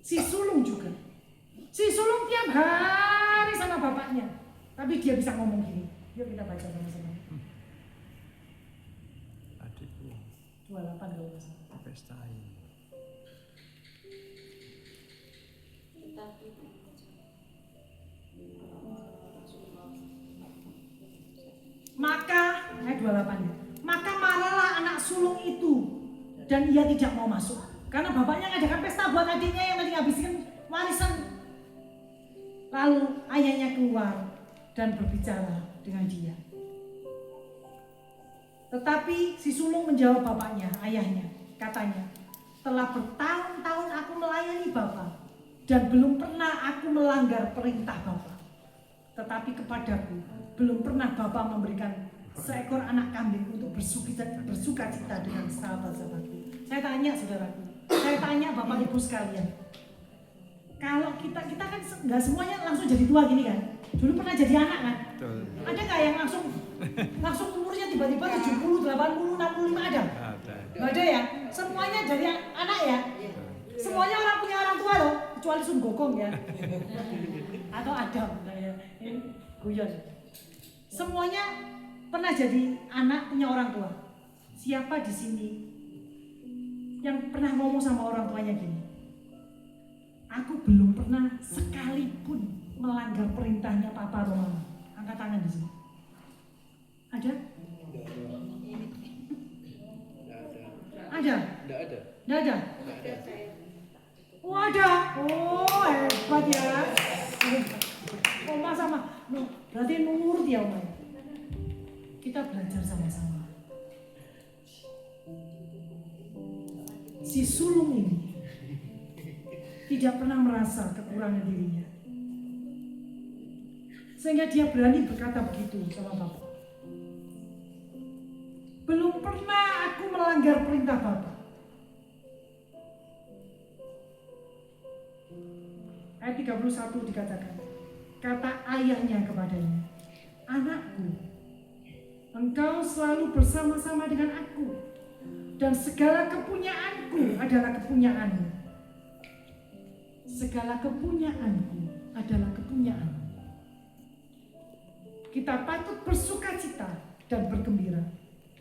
Si sulung juga. Si sulung tiap hari sama bapaknya. Tapi dia bisa ngomong gini. Yuk kita baca sama-sama. Adikku 28 kalau nggak salah. pestain. Maka, ayat 28 ya. Maka marahlah anak sulung itu dan ia tidak mau masuk. Karena bapaknya ngadakan pesta buat adiknya yang tadi ngabisin warisan. Lalu ayahnya keluar dan berbicara dengan dia. Tetapi si sulung menjawab bapaknya, ayahnya, katanya, telah bertahun-tahun aku melayani Bapa dan belum pernah aku melanggar perintah Bapa. Tetapi kepadaku belum pernah Bapa memberikan seekor anak kambing untuk bersuka cita dengan sahabat-sahabatku. Saya tanya saudaraku, saya tanya Bapak Ibu sekalian, kalau kita kan nggak semuanya langsung jadi tua gini kan? Dulu pernah jadi anak kan? Betul. Ada nggak yang langsung umurnya tiba-tiba 70, 80, 65 ada? Ada. Nggak ada ya? Semuanya jadi anak ya? Semuanya orang punya orang tua loh, kecuali Sun Gokong ya. Atau Adam, ya. Ini guyon. Semuanya pernah jadi anak punya orang tua. Siapa di sini yang pernah ngomong sama orang tuanya gini? Aku belum pernah sekalipun melanggar perintahnya papa atau mama. Angkat tangan di sini. Ada? Ada? Tidak ada? Oh ada? Oh hebat ya. Oma sama, berarti nurut ya Oma. Kita belajar sama-sama. Si sulung ini tidak pernah merasa kekurangan dirinya. Sehingga dia berani berkata begitu sama Bapak. Belum pernah aku melanggar perintah Bapak. Ayat 31 dikatakan, kata ayahnya kepadanya, anakku, engkau selalu bersama-sama dengan aku, dan segala kepunyaanku adalah kepunyaanmu. Segala kepunyaanku adalah kepunyaanmu. Kita patut bersukacita dan bergembira,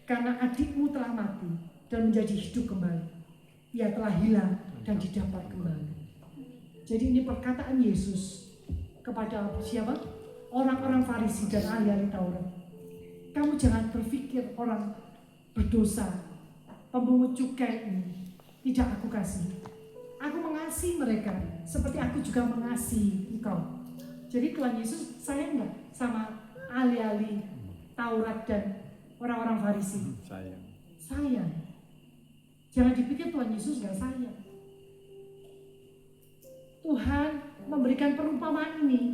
karena adikmu telah mati dan menjadi hidup kembali. Ia telah hilang dan didapat kembali. Jadi ini perkataan Yesus kepada siapa? Orang-orang Farisi dan ahli-ahli Taurat. Kamu jangan berpikir orang berdosa, pemungut cukai ini tidak aku kasih. Aku mengasihi mereka seperti aku juga mengasihi engkau. Jadi Tuhan Yesus sayang nggak sama ahli-ahli Taurat dan orang-orang Farisi? Sayang. Sayang. Jangan dipikir Tuhan Yesus nggak sayang. Tuhan memberikan perumpamaan ini,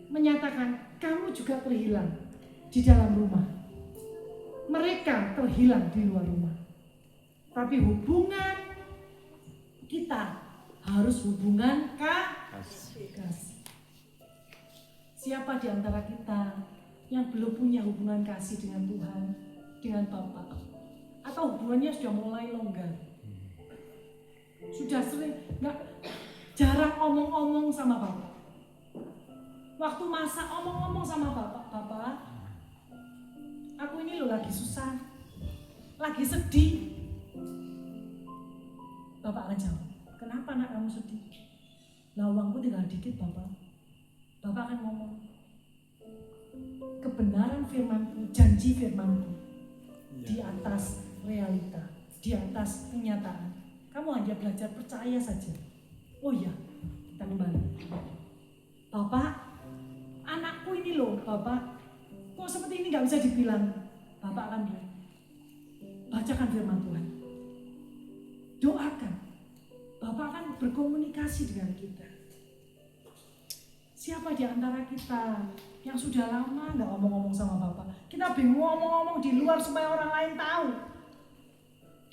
menyatakan kamu juga terhilang di dalam rumah. Mereka terhilang di luar rumah. Tapi hubungan kita harus hubungan kasih. Siapa di antara kita yang belum punya hubungan kasih dengan Tuhan, dengan Bapa, atau hubungannya sudah mulai longgar, sudah sering jarang omong-omong sama Bapak. Waktu masa omong-omong sama Bapak, aku ini loh lagi susah, lagi sedih. Bapak akan jawab, kenapa anak kamu sedih? Lah uangku tinggal dikit Bapak. Bapak akan ngomong, kebenaran firman-Mu, janji firman-Mu di Ya. atas realita, di atas kenyataan. Kamu hanya belajar percaya saja. Oh iya, kita kembali. Bapak, anakku ini loh, Bapak. Kok seperti ini nggak bisa dibilang? Bapak akan bilang, bacakan firman Tuhan. Doakan. Bapak akan berkomunikasi dengan kita. Siapa di antara kita yang sudah lama nggak ngomong-ngomong sama Bapak? Kita bingung ngomong-ngomong di luar supaya orang lain tahu.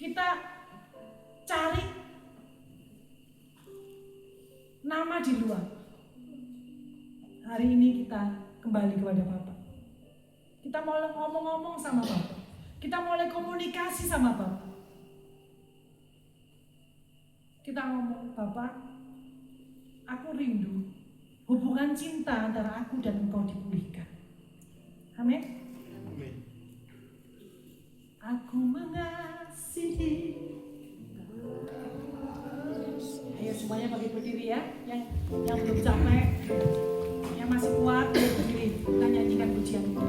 Kita cari nama di luar. Hari ini kita kembali kepada Bapak. Kita mulai ngomong-ngomong sama Bapak. Kita mulai komunikasi sama Bapak. Kita ngomong, Bapak, aku rindu hubungan cinta antara aku dan Engkau dipulihkan. Amin. Amin. Aku mengasihi. Ayo semuanya bagi berdiri ya. Yang belum capek, yang masih kuat berdiri. Kita nyanyikan pujian itu.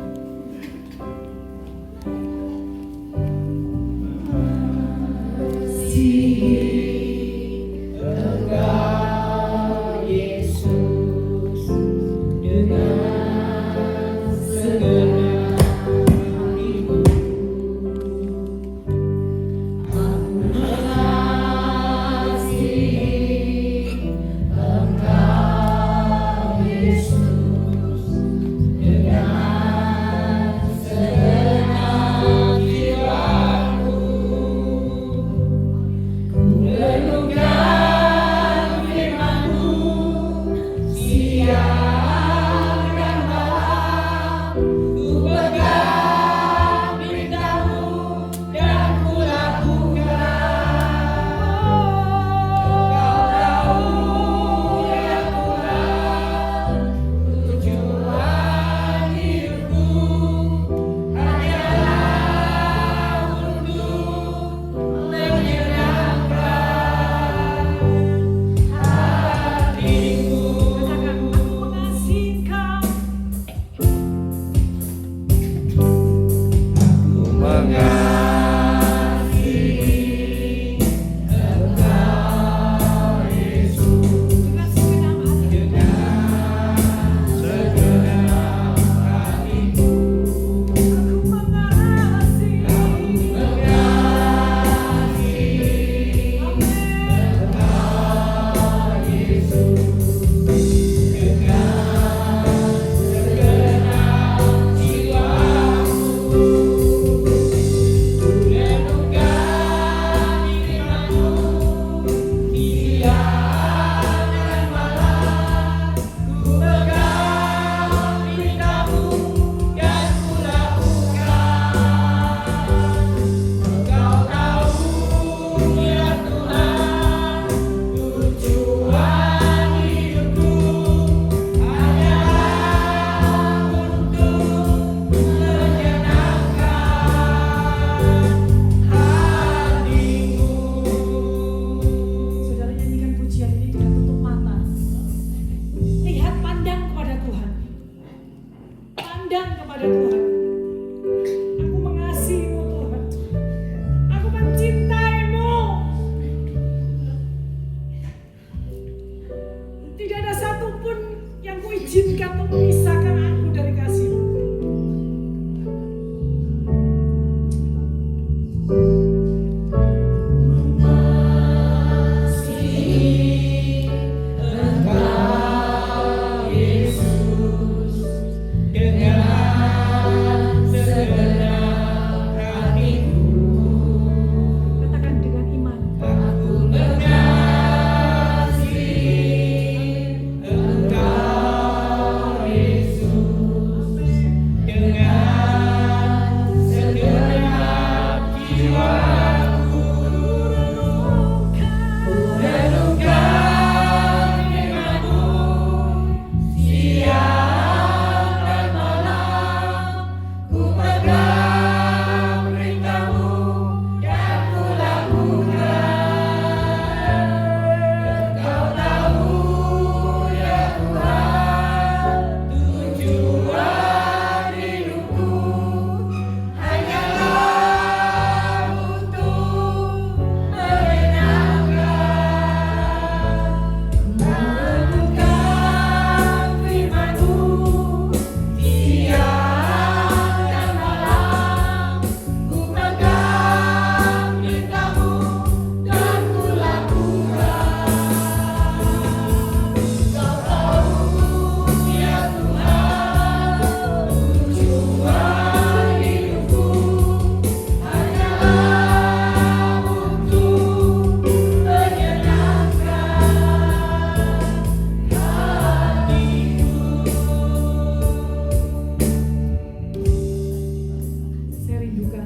merindukan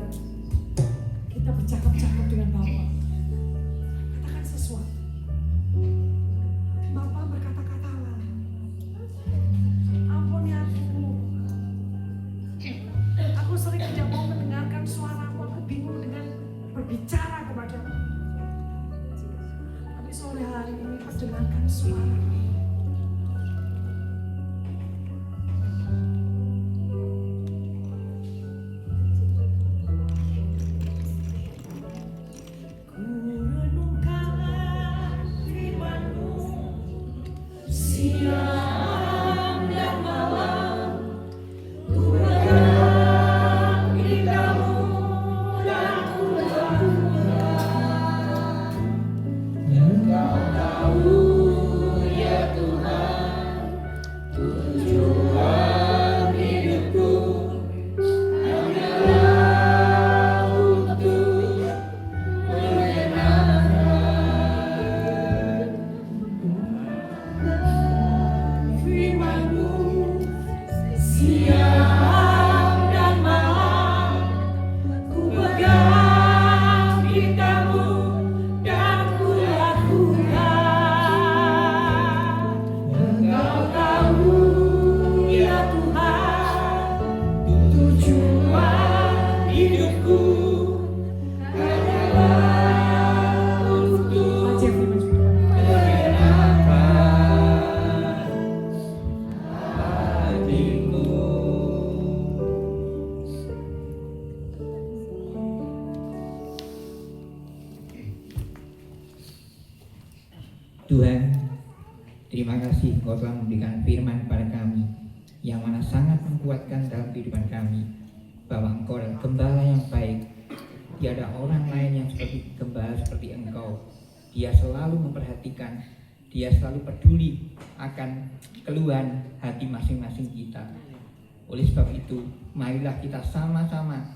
kita bercakap-cakap dengan Bapa. Katakan sesuatu. Bapa berkata-katalah. Ampuni aku. Aku sering tidak mau mendengarkan suaramu. Aku bingung dengan berbicara kepadamu. Tapi sore hari ini perdengarkan suara. Tuhan, terima kasih Engkau telah memberikan firman kepada kami yang mana sangat menguatkan dalam kehidupan kami, bahwa Engkau adalah gembala yang baik. Tiada orang lain yang seperti gembala seperti Engkau. Dia selalu memperhatikan, dia selalu peduli akan keluhan hati masing-masing kita. Oleh sebab itu, marilah kita sama-sama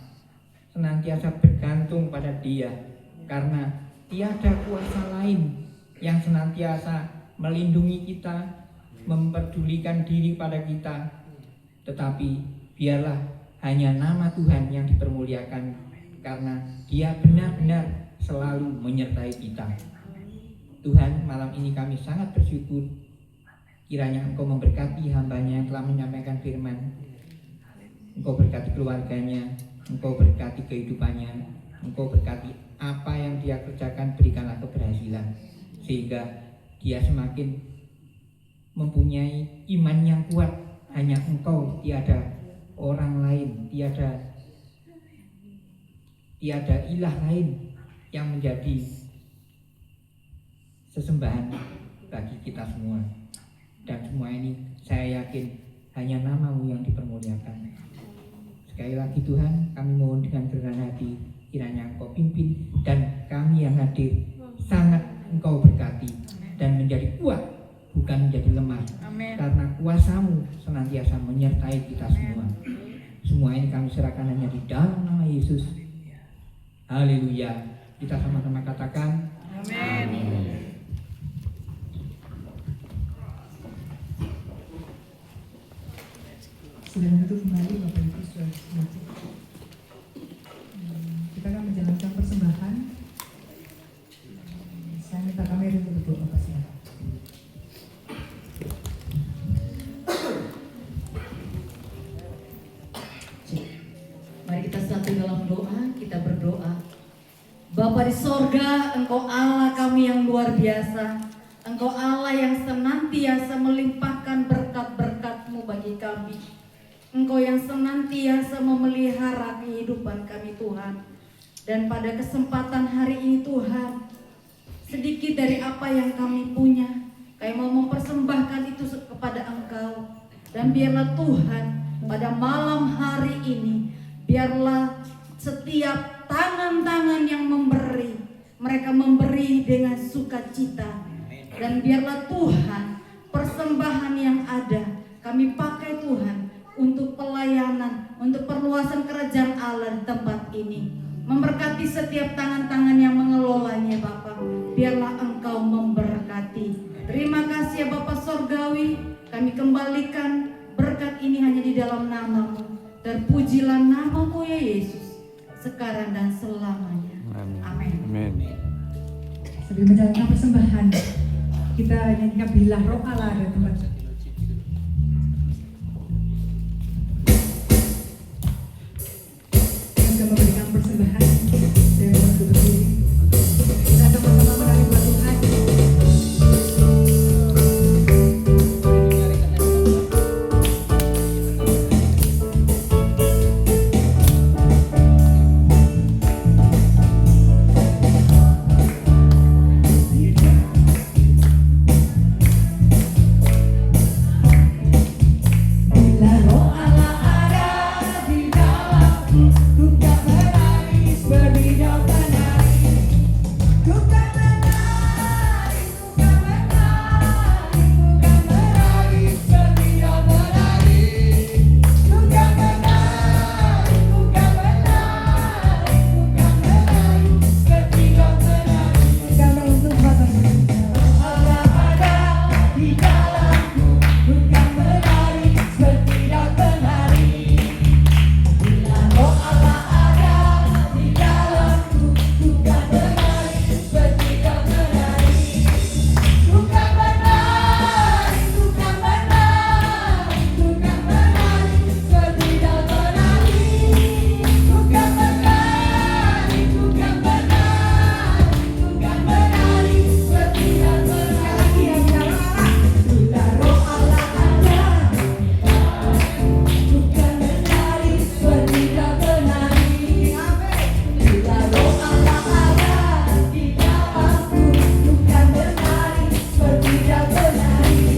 senantiasa bergantung pada Dia, karena tiada kuasa lain yang senantiasa melindungi kita, memperdulikan diri pada kita. Tetapi biarlah hanya nama Tuhan yang dipermuliakan, karena Dia benar-benar selalu menyertai kita. Tuhan, malam ini kami sangat bersyukur, kiranya Engkau memberkati hamba-Nya yang telah menyampaikan firman. Engkau berkati keluarganya, Engkau berkati kehidupannya, Engkau berkati apa yang dia kerjakan, berikanlah keberhasilan, sehingga dia semakin mempunyai iman yang kuat. Hanya Engkau, tiada orang lain, tiada ilah lain yang menjadi sesembahan bagi kita semua. Dan semua ini saya yakin hanya nama-Mu yang dipermuliakan. Sekali lagi Tuhan, kami mohon dengan kerendahan hati, kiranya Engkau pimpin dan kami yang hadir sangat Engkau berkati dan menjadi kuat, bukan menjadi lemah. Amen. Karena kuasa-Mu senantiasa menyertai kita semua. Semua ini kami serahkan hanya di dalam nama Yesus. Haleluya. Kita sama-sama katakan Amin. Sedang itu kembali Bapak Ibu Saudara. Kita akan menjalankan persembahan. Saya minta kamera untuk berdoa Pak. Mari kita satu dalam doa, kita berdoa. Bapa di sorga, Engkau Allah kami yang luar biasa. Engkau Allah yang senantiasa melimpahkan berkat-berkat-Mu bagi kami. Engkau yang senantiasa memelihara kehidupan kami Tuhan. Dan pada kesempatan hari ini Tuhan, sedikit dari apa yang kami punya, kami mau mempersembahkan itu kepada Engkau. Dan biarlah Tuhan, pada malam hari ini, biarlah setiap tangan-tangan yang memberi, mereka memberi dengan sukacita. Dan biarlah Tuhan, persembahan yang ada, kami pakai Tuhan, untuk pelayanan, untuk perluasan kerajaan Allah di tempat ini. Memberkati setiap tangan-tangan yang mengelolanya Bapak. Biarlah Engkau memberkati. Terima kasih ya Bapak Sorgawi. Kami kembalikan berkat ini hanya di dalam nama-Mu. Terpujilah nama-Mu ya Yesus. sekarang dan selamanya. Amin. Amin. Sambil menjalankan persembahan, kita nyanyikan Bila Roh Allah ada tempat. Kita memberikan persembahan dengan waktu berdiri. Kita sama-sama menari buat Tuhan. Bila Roh Allah ada di dalamku, ku kan menangis berdiri menari. Ku kan menari, ku kan menari, ku kan menangis berdiri menari. Ku kan menari, ku kan menari, ku kan menangis berdiri menari. Karena untuk Allah ada di dalamku, ku kan menari bertindak menari. Bila Roh Allah ada di dalamku, ku kan menari bertindak menari. Ku kan menari, ku kan menari, ku kan menari bertindak menari. Ku kan menari, ku kan menari, ku kan menari bertindak menari. Bila Roh Allah ada, ku kan menari bertindak menari. Bila Roh Allah ada di dalamku, ku kan menari bertindak menari.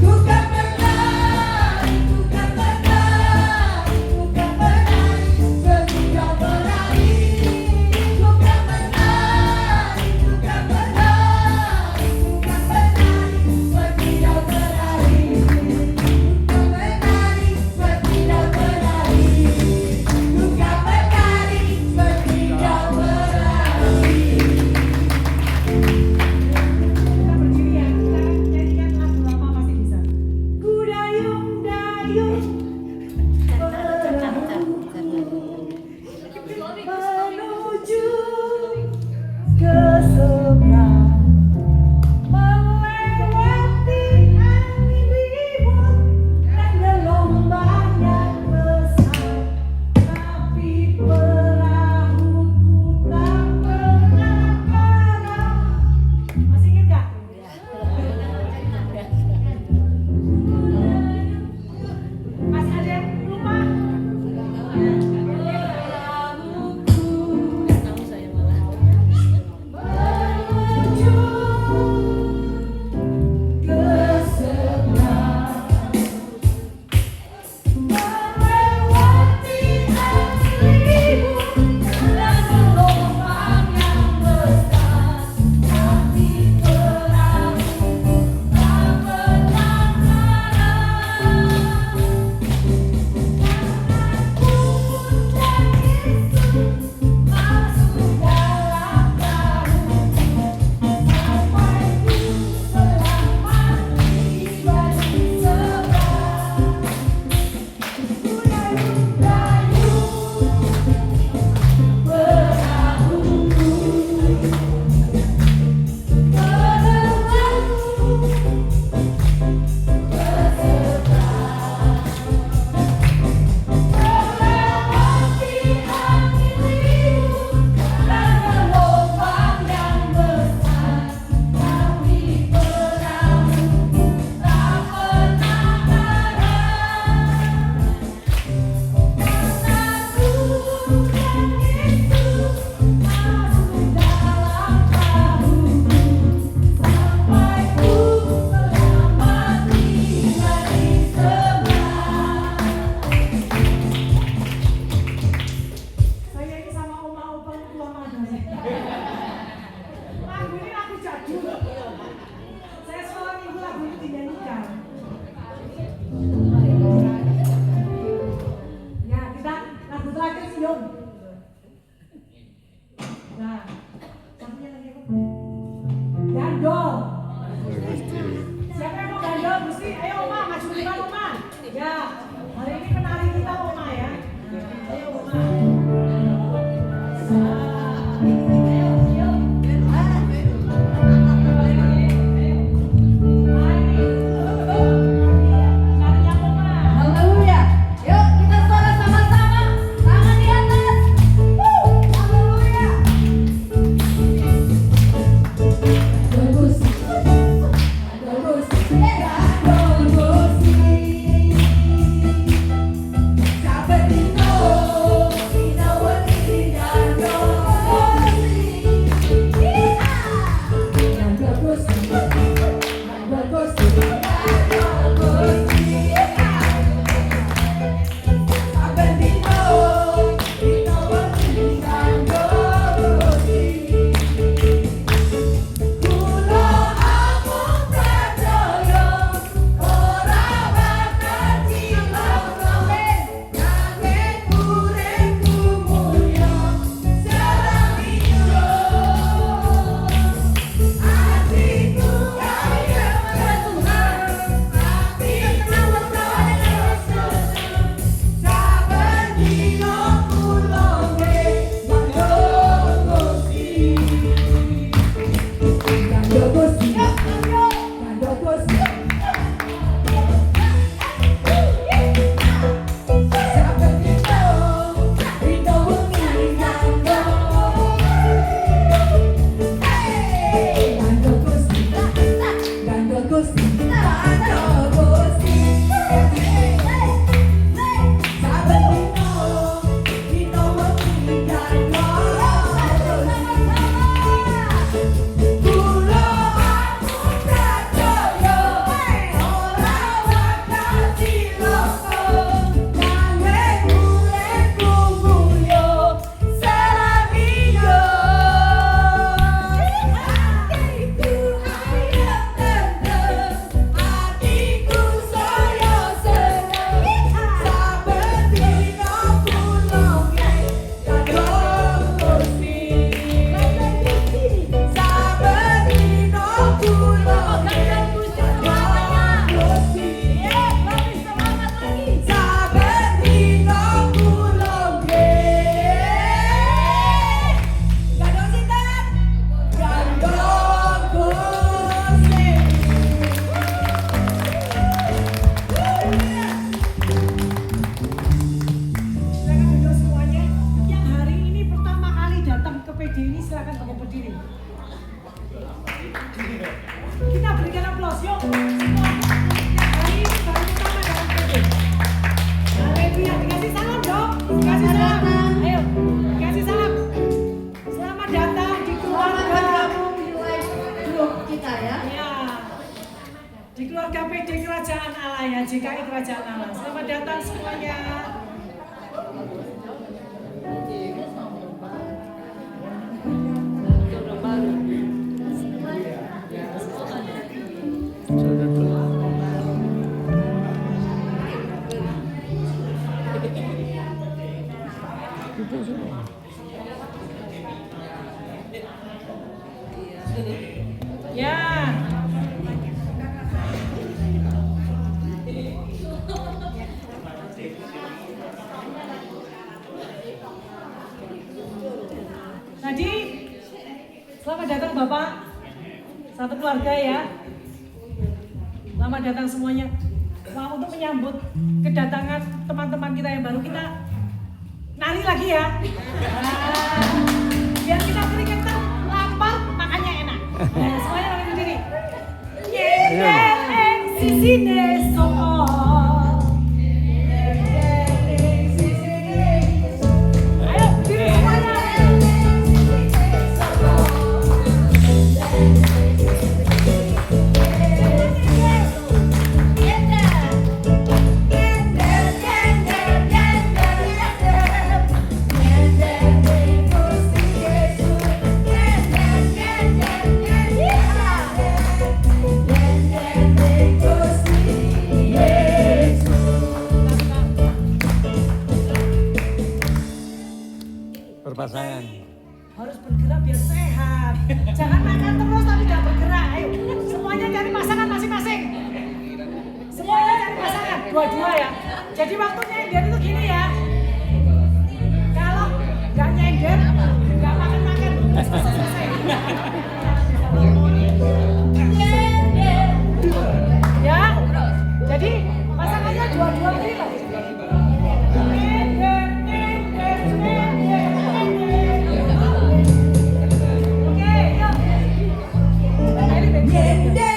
Ku kan menari, ku kan menari, ku kan menari bertindak menari. Ku kan menari, ku kan menari, ku kan menari bertindak menari. Ku kan menari bertindak menari. Ku kan menari bertindak menari. Kita berdiri ya, kita nyanyikan lagu lama masih bisa. Ku dayung-dayung menuju ke seberang, melewati angin ribut dan gelombang yang besar, tapi perahuku tak pernah karam. Masih ingat gak? Masih ada yang lupa? Tahu saya malah. KPD ini silakan bangkit berdiri. Kita berikan aplaus yuk semuanya. Hari ini baru pertama dalam KPD. Haleluya, dikasih salam dong. Dikasih salam. Ayo, dikasih salam. Selamat datang di keluarga Grup kita ya. ya. Di keluarga PD Kerajaan Allah ya, JKI Kerajaan Allah. Selamat datang semuanya. Ya. Tadi selamat datang Bapak, satu keluarga ya. Selamat datang semuanya. Wah, untuk menyambut kedatangan teman-teman kita yang baru, kita nari lagi ya. Nah, biar kita keringetan, lapar, makannya enak. Nah, semuanya bangkit berdiri. Nyeng sisine sopo. Ayo berdiri semuanya. Berpasangan. Harus bergerak biar sehat. Jangan makan terus tapi tidak bergerak. Ayo, semuanya cari pasangan masing-masing. Semuanya cari pasangan, dua-dua ya. Jadi waktu nyender itu gini ya. Kalau nggak nyender, nggak makan-makan, selesai. Ya, jadi pasangannya dua-dua ini loh. Nyender, nyender, nyender, nyender. Oke, yuk. Ayo, nyender.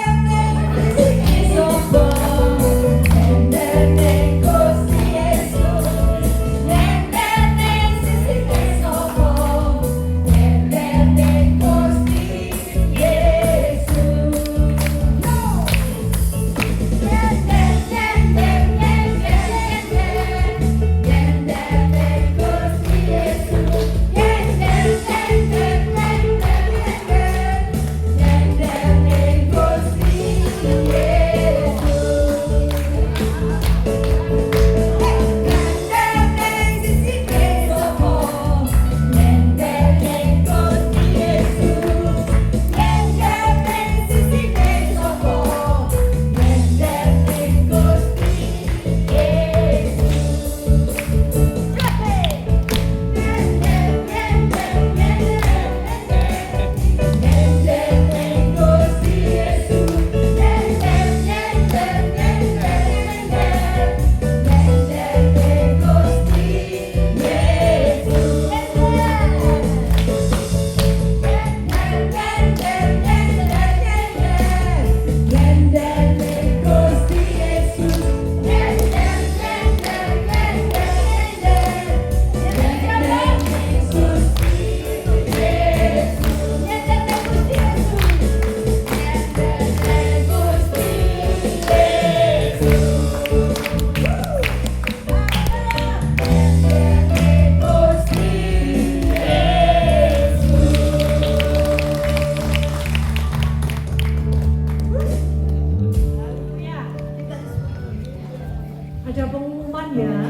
Ada pengumuman ya,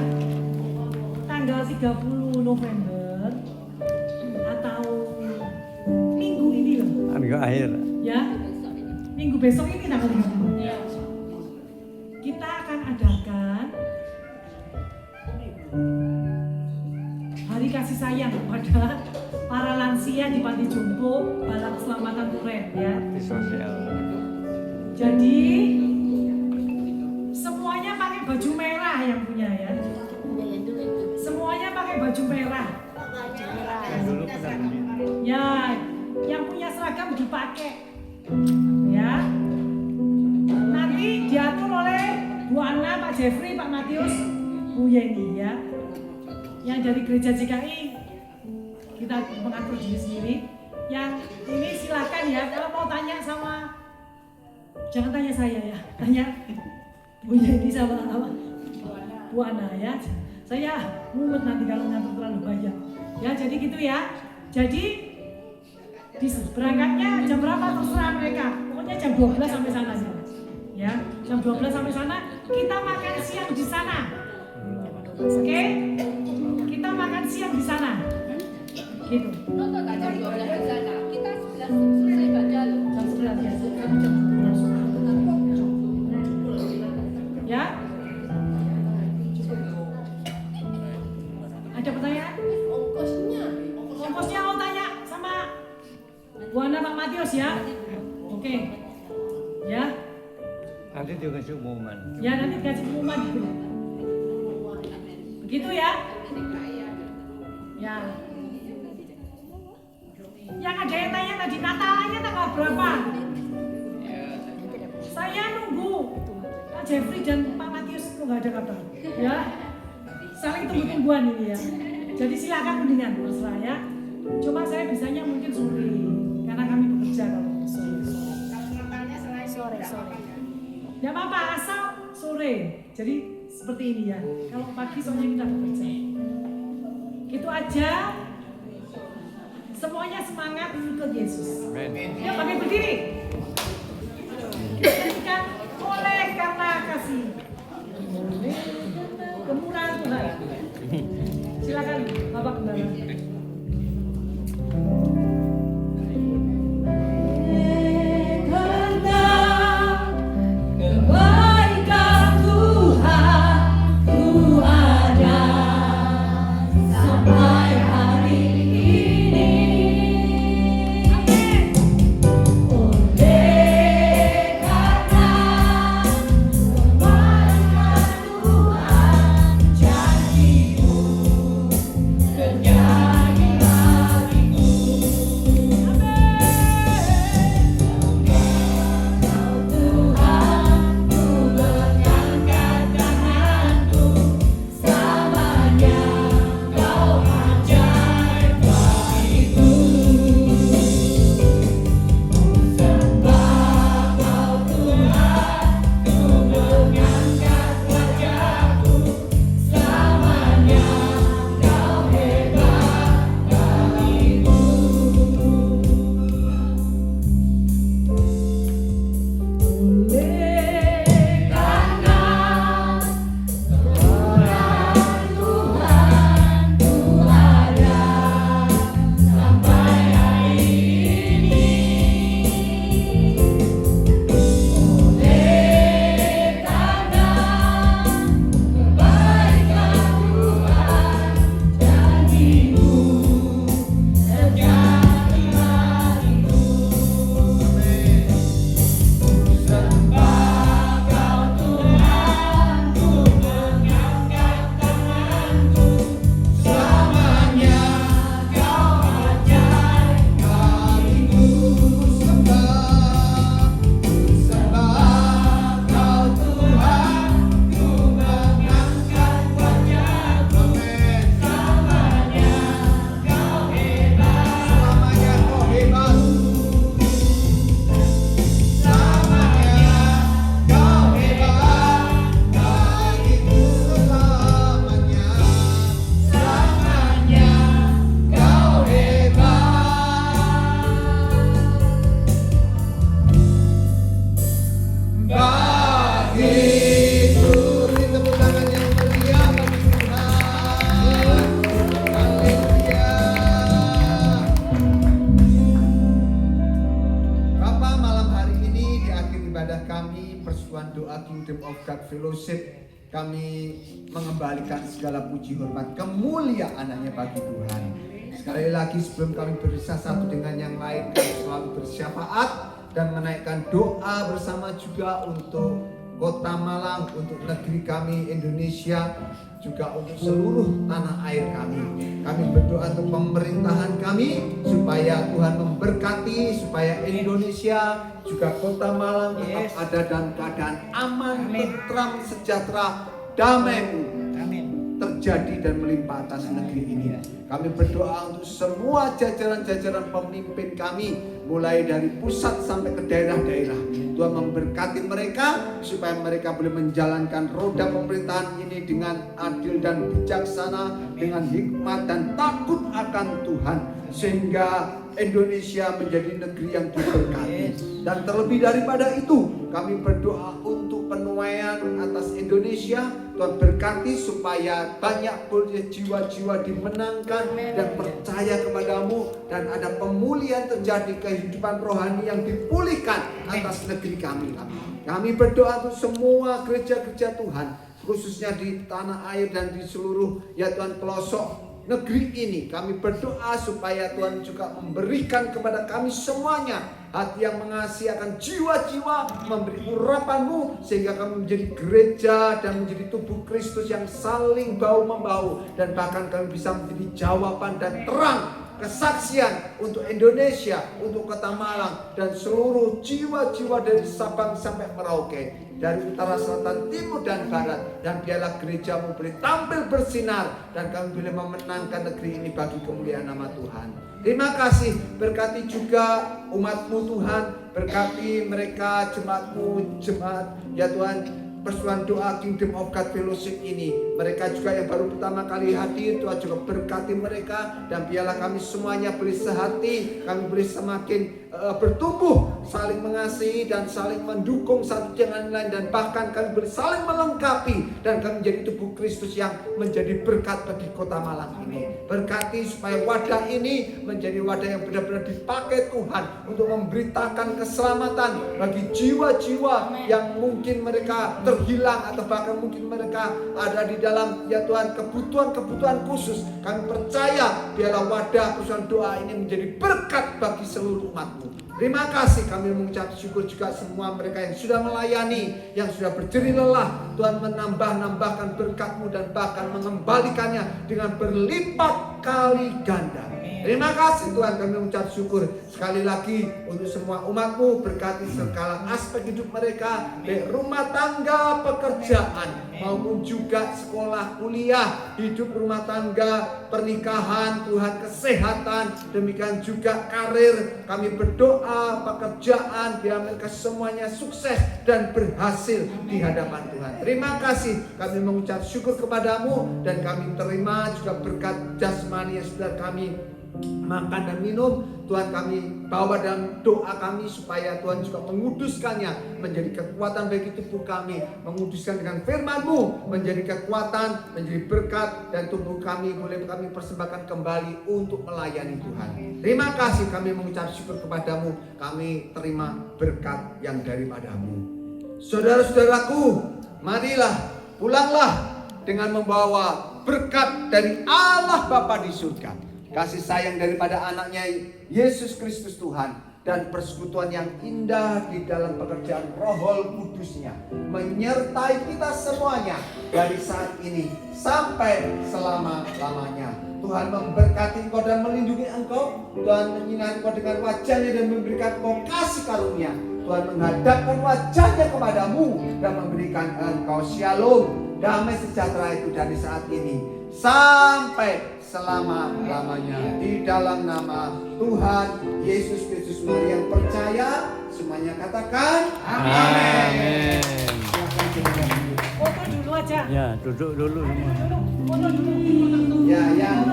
tanggal 30 November atau minggu ini loh. Minggu akhir. Ya, minggu besok ini tanggal 30. Kita akan adakan hari kasih sayang pada para lansia di Panti Jompo, Balai Keselamatan Turen ya. Di sosial. Jadi semuanya pakai baju merah yang punya ya. Semuanya pakai baju merah. Dulu pernah beli. Ya, seragam dipakai, ya. Nanti diatur oleh Bu Anna, Pak Jeffrey, Pak Matius, Bu Yeni, ya. Yang dari gereja GKI kita mengatur diri sendiri. Yang ini silakan ya, kalau mau tanya sama, jangan tanya saya ya, tanya Bu Yeni sama Bu Anna ya. Saya mumet nanti kalau ngatur terlalu banyak. Ya jadi gitu ya. Jadi berangkatnya jam berapa terserah mereka. Pokoknya jam 12 sampai sana ya. Ya, jam 12 sampai sana kita makan siang di sana. Oke? Kita makan siang di sana. Gitu. Nonton jam 12 di sana. Kita 11 selesai baca loh. Jam 11 ya. Kami jam 12. Ya? Ada pertanyaan? Ongkosnya mau tanya sama Bu Ana, Pak Matius ya? Oke. Ya? Nanti dia kasih umuman. Ya nanti kasih pengumuman gitu. Begitu ya? Ya. Yang ada yang tanya tadi Natalnya tanggal berapa? Saya nunggu Pak Jeffrey dan Pak Matius kok nggak ada kabar. Ya. Saling tunggu-tungguan ini ya. Jadi silakan mendingan terserah ya. Cuma saya bisanya mungkin sore karena kami bekerja kalau sore. Sore. Ya apa asal sore. Jadi seperti ini ya. Kalau pagi soalnya kita bekerja. Gitu aja. Semuanya semangat ikut Yesus. Ya pakai berdiri. Kita oleh karena kasih. Oleh karena kemurahan Tuhan. Silakan Bapak Gembala. Fellowship, kami mengembalikan segala puji hormat kemuliaan-Nya bagi Tuhan. Sekali lagi sebelum kami berisah satu dengan yang lain, kami selalu bersyafaat dan menaikkan doa bersama juga untuk Kota Malang, untuk negeri kami Indonesia, juga untuk seluruh tanah air kami. Kami berdoa untuk pemerintahan kami supaya Tuhan memberkati, supaya Indonesia juga Kota Malang tetap ada dalam keadaan aman, tentram, sejahtera, damai terjadi dan melimpah atas negeri ini. Kami berdoa untuk semua jajaran-jajaran pemimpin kami, mulai dari pusat sampai ke daerah-daerah. Tuhan memberkati mereka supaya mereka boleh menjalankan roda pemerintahan ini dengan adil dan bijaksana, dengan hikmat dan takut akan Tuhan, sehingga Indonesia menjadi negeri yang diberkati. Dan terlebih daripada itu, kami berdoa untuk penuaian atas Indonesia. Tuhan berkati supaya banyak jiwa-jiwa dimenangkan dan percaya kepadamu, dan ada pemulihan terjadi, kehidupan rohani yang dipulihkan atas negeri kami. Kami berdoa untuk semua gereja-gereja Tuhan, khususnya di tanah air dan di seluruh ya Tuhan pelosok negeri ini. Kami berdoa supaya Tuhan juga memberikan kepada kami semuanya hati yang mengasihi akan jiwa-jiwa, memberi urapan-Mu, sehingga kami menjadi gereja dan menjadi tubuh Kristus yang saling bahu-membahu, dan bahkan kami bisa menjadi jawaban dan terang kesaksian untuk Indonesia, untuk Kota Malang, dan seluruh jiwa-jiwa dari Sabang sampai Merauke, dari utara, selatan, timur, dan barat. Dan biarlah gereja-Mu boleh tampil bersinar, dan kami boleh memenangkan negeri ini bagi kemuliaan nama Tuhan. Terima kasih, berkati juga umat-Mu Tuhan, berkati mereka, jemaat-Mu, jemaat ya Tuhan, Persekutuan Doa Kingdom of God Fellowship ini. Mereka juga yang baru pertama kali hadir, Tuhan juga berkati mereka, dan biarlah kami semuanya boleh sehati, kami boleh semakin bertumbuh, saling mengasihi dan saling mendukung satu dengan lain, dan bahkan kami boleh saling melengkapi, dan kami menjadi tubuh Kristus yang menjadi berkat bagi Kota Malang ini. Berkati supaya wadah ini menjadi wadah yang benar-benar dipakai Tuhan untuk memberitakan keselamatan bagi jiwa-jiwa yang mungkin mereka terhilang, atau bahkan mungkin mereka ada di dalam ya Tuhan kebutuhan-kebutuhan khusus. Kami percaya biarlah wadah Persekutuan Doa ini menjadi berkat bagi seluruh umat-Mu. Terima kasih, kami mengucap syukur juga semua mereka yang sudah melayani, yang sudah berjerih lelah. Tuhan menambahkan berkat-Mu dan bahkan mengembalikannya dengan berlipat kali ganda. Terima kasih Tuhan, kami mengucap syukur sekali lagi untuk semua umat-Mu. Berkati segala aspek hidup mereka, baik rumah tangga, pekerjaan, maupun juga sekolah, kuliah, hidup rumah tangga, pernikahan, Tuhan, kesehatan, demikian juga karir. Kami berdoa pekerjaan biar mereka semuanya sukses dan berhasil di hadapan Tuhan. Terima kasih, kami mengucap syukur kepadamu, dan kami terima juga berkat jasmani yang sudah kami makan dan minum. Tuhan, kami bawa dalam doa kami supaya Tuhan juga menguduskannya menjadi kekuatan bagi tubuh kami, menguduskan dengan firman-Mu menjadi kekuatan, menjadi berkat, dan tubuh kami boleh kami persembahkan kembali untuk melayani Tuhan. Terima kasih, kami mengucap syukur kepadamu, kami terima berkat yang daripada-Mu. Saudara-saudaraku, marilah, pulanglah dengan membawa berkat dari Allah Bapa di surga, kasih sayang daripada anaknya Yesus Kristus Tuhan, dan persekutuan yang indah di dalam pekerjaan Roh Kudus-Nya menyertai kita semuanya dari saat ini sampai selama-lamanya. Tuhan memberkati engkau dan melindungi engkau. Tuhan menyinari engkau dengan wajah-Nya dan memberikan engkau kasih karunia. Tuhan menghadapkan wajah-Nya kepadamu dan memberikan engkau shalom, damai sejahtera itu dari saat ini sampai selama-lamanya. Di dalam nama Tuhan Yesus Kristus yang percaya, semuanya katakan amin. Foto dulu aja. Ya, duduk dulu semua. Foto dulu. Ya, yang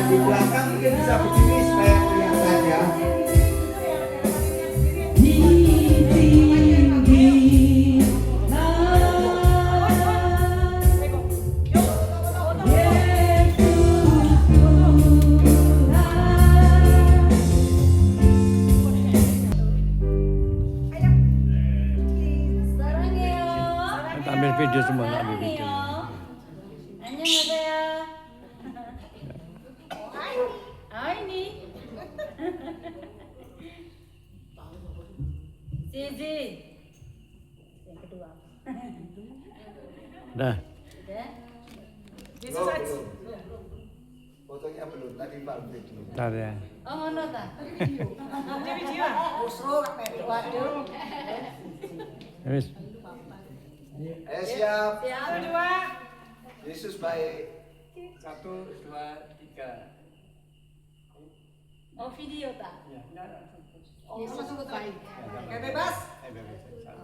di belakang mungkin bisa berdiri supaya kelihatan ya. Ambil video semua, ambil video. 안녕하세요. ini. Sisi. Yang kedua. Dah. Udah. Yesus aja. Fotonya belum, tadi Pak video. Dah ya. Oh, ngono ta? Ini video. Waduh. Wis. Siap. Siap. 1, 2. Yesus baik. 1, 2, 3. Oh, video ta? Oh, Yesus baik. Bebas.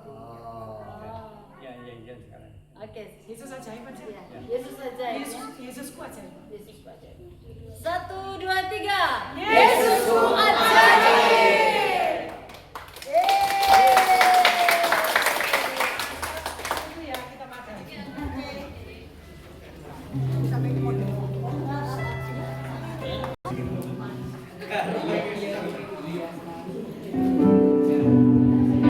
Oh. Ya sekarang. Oke. Yesus ajaib aja. Ya, Yesus aja ya. Yesusku ajaib. Yesus aja. 1, 2, 3. Yesusku ajaib. Itu ya kita makan. Sampai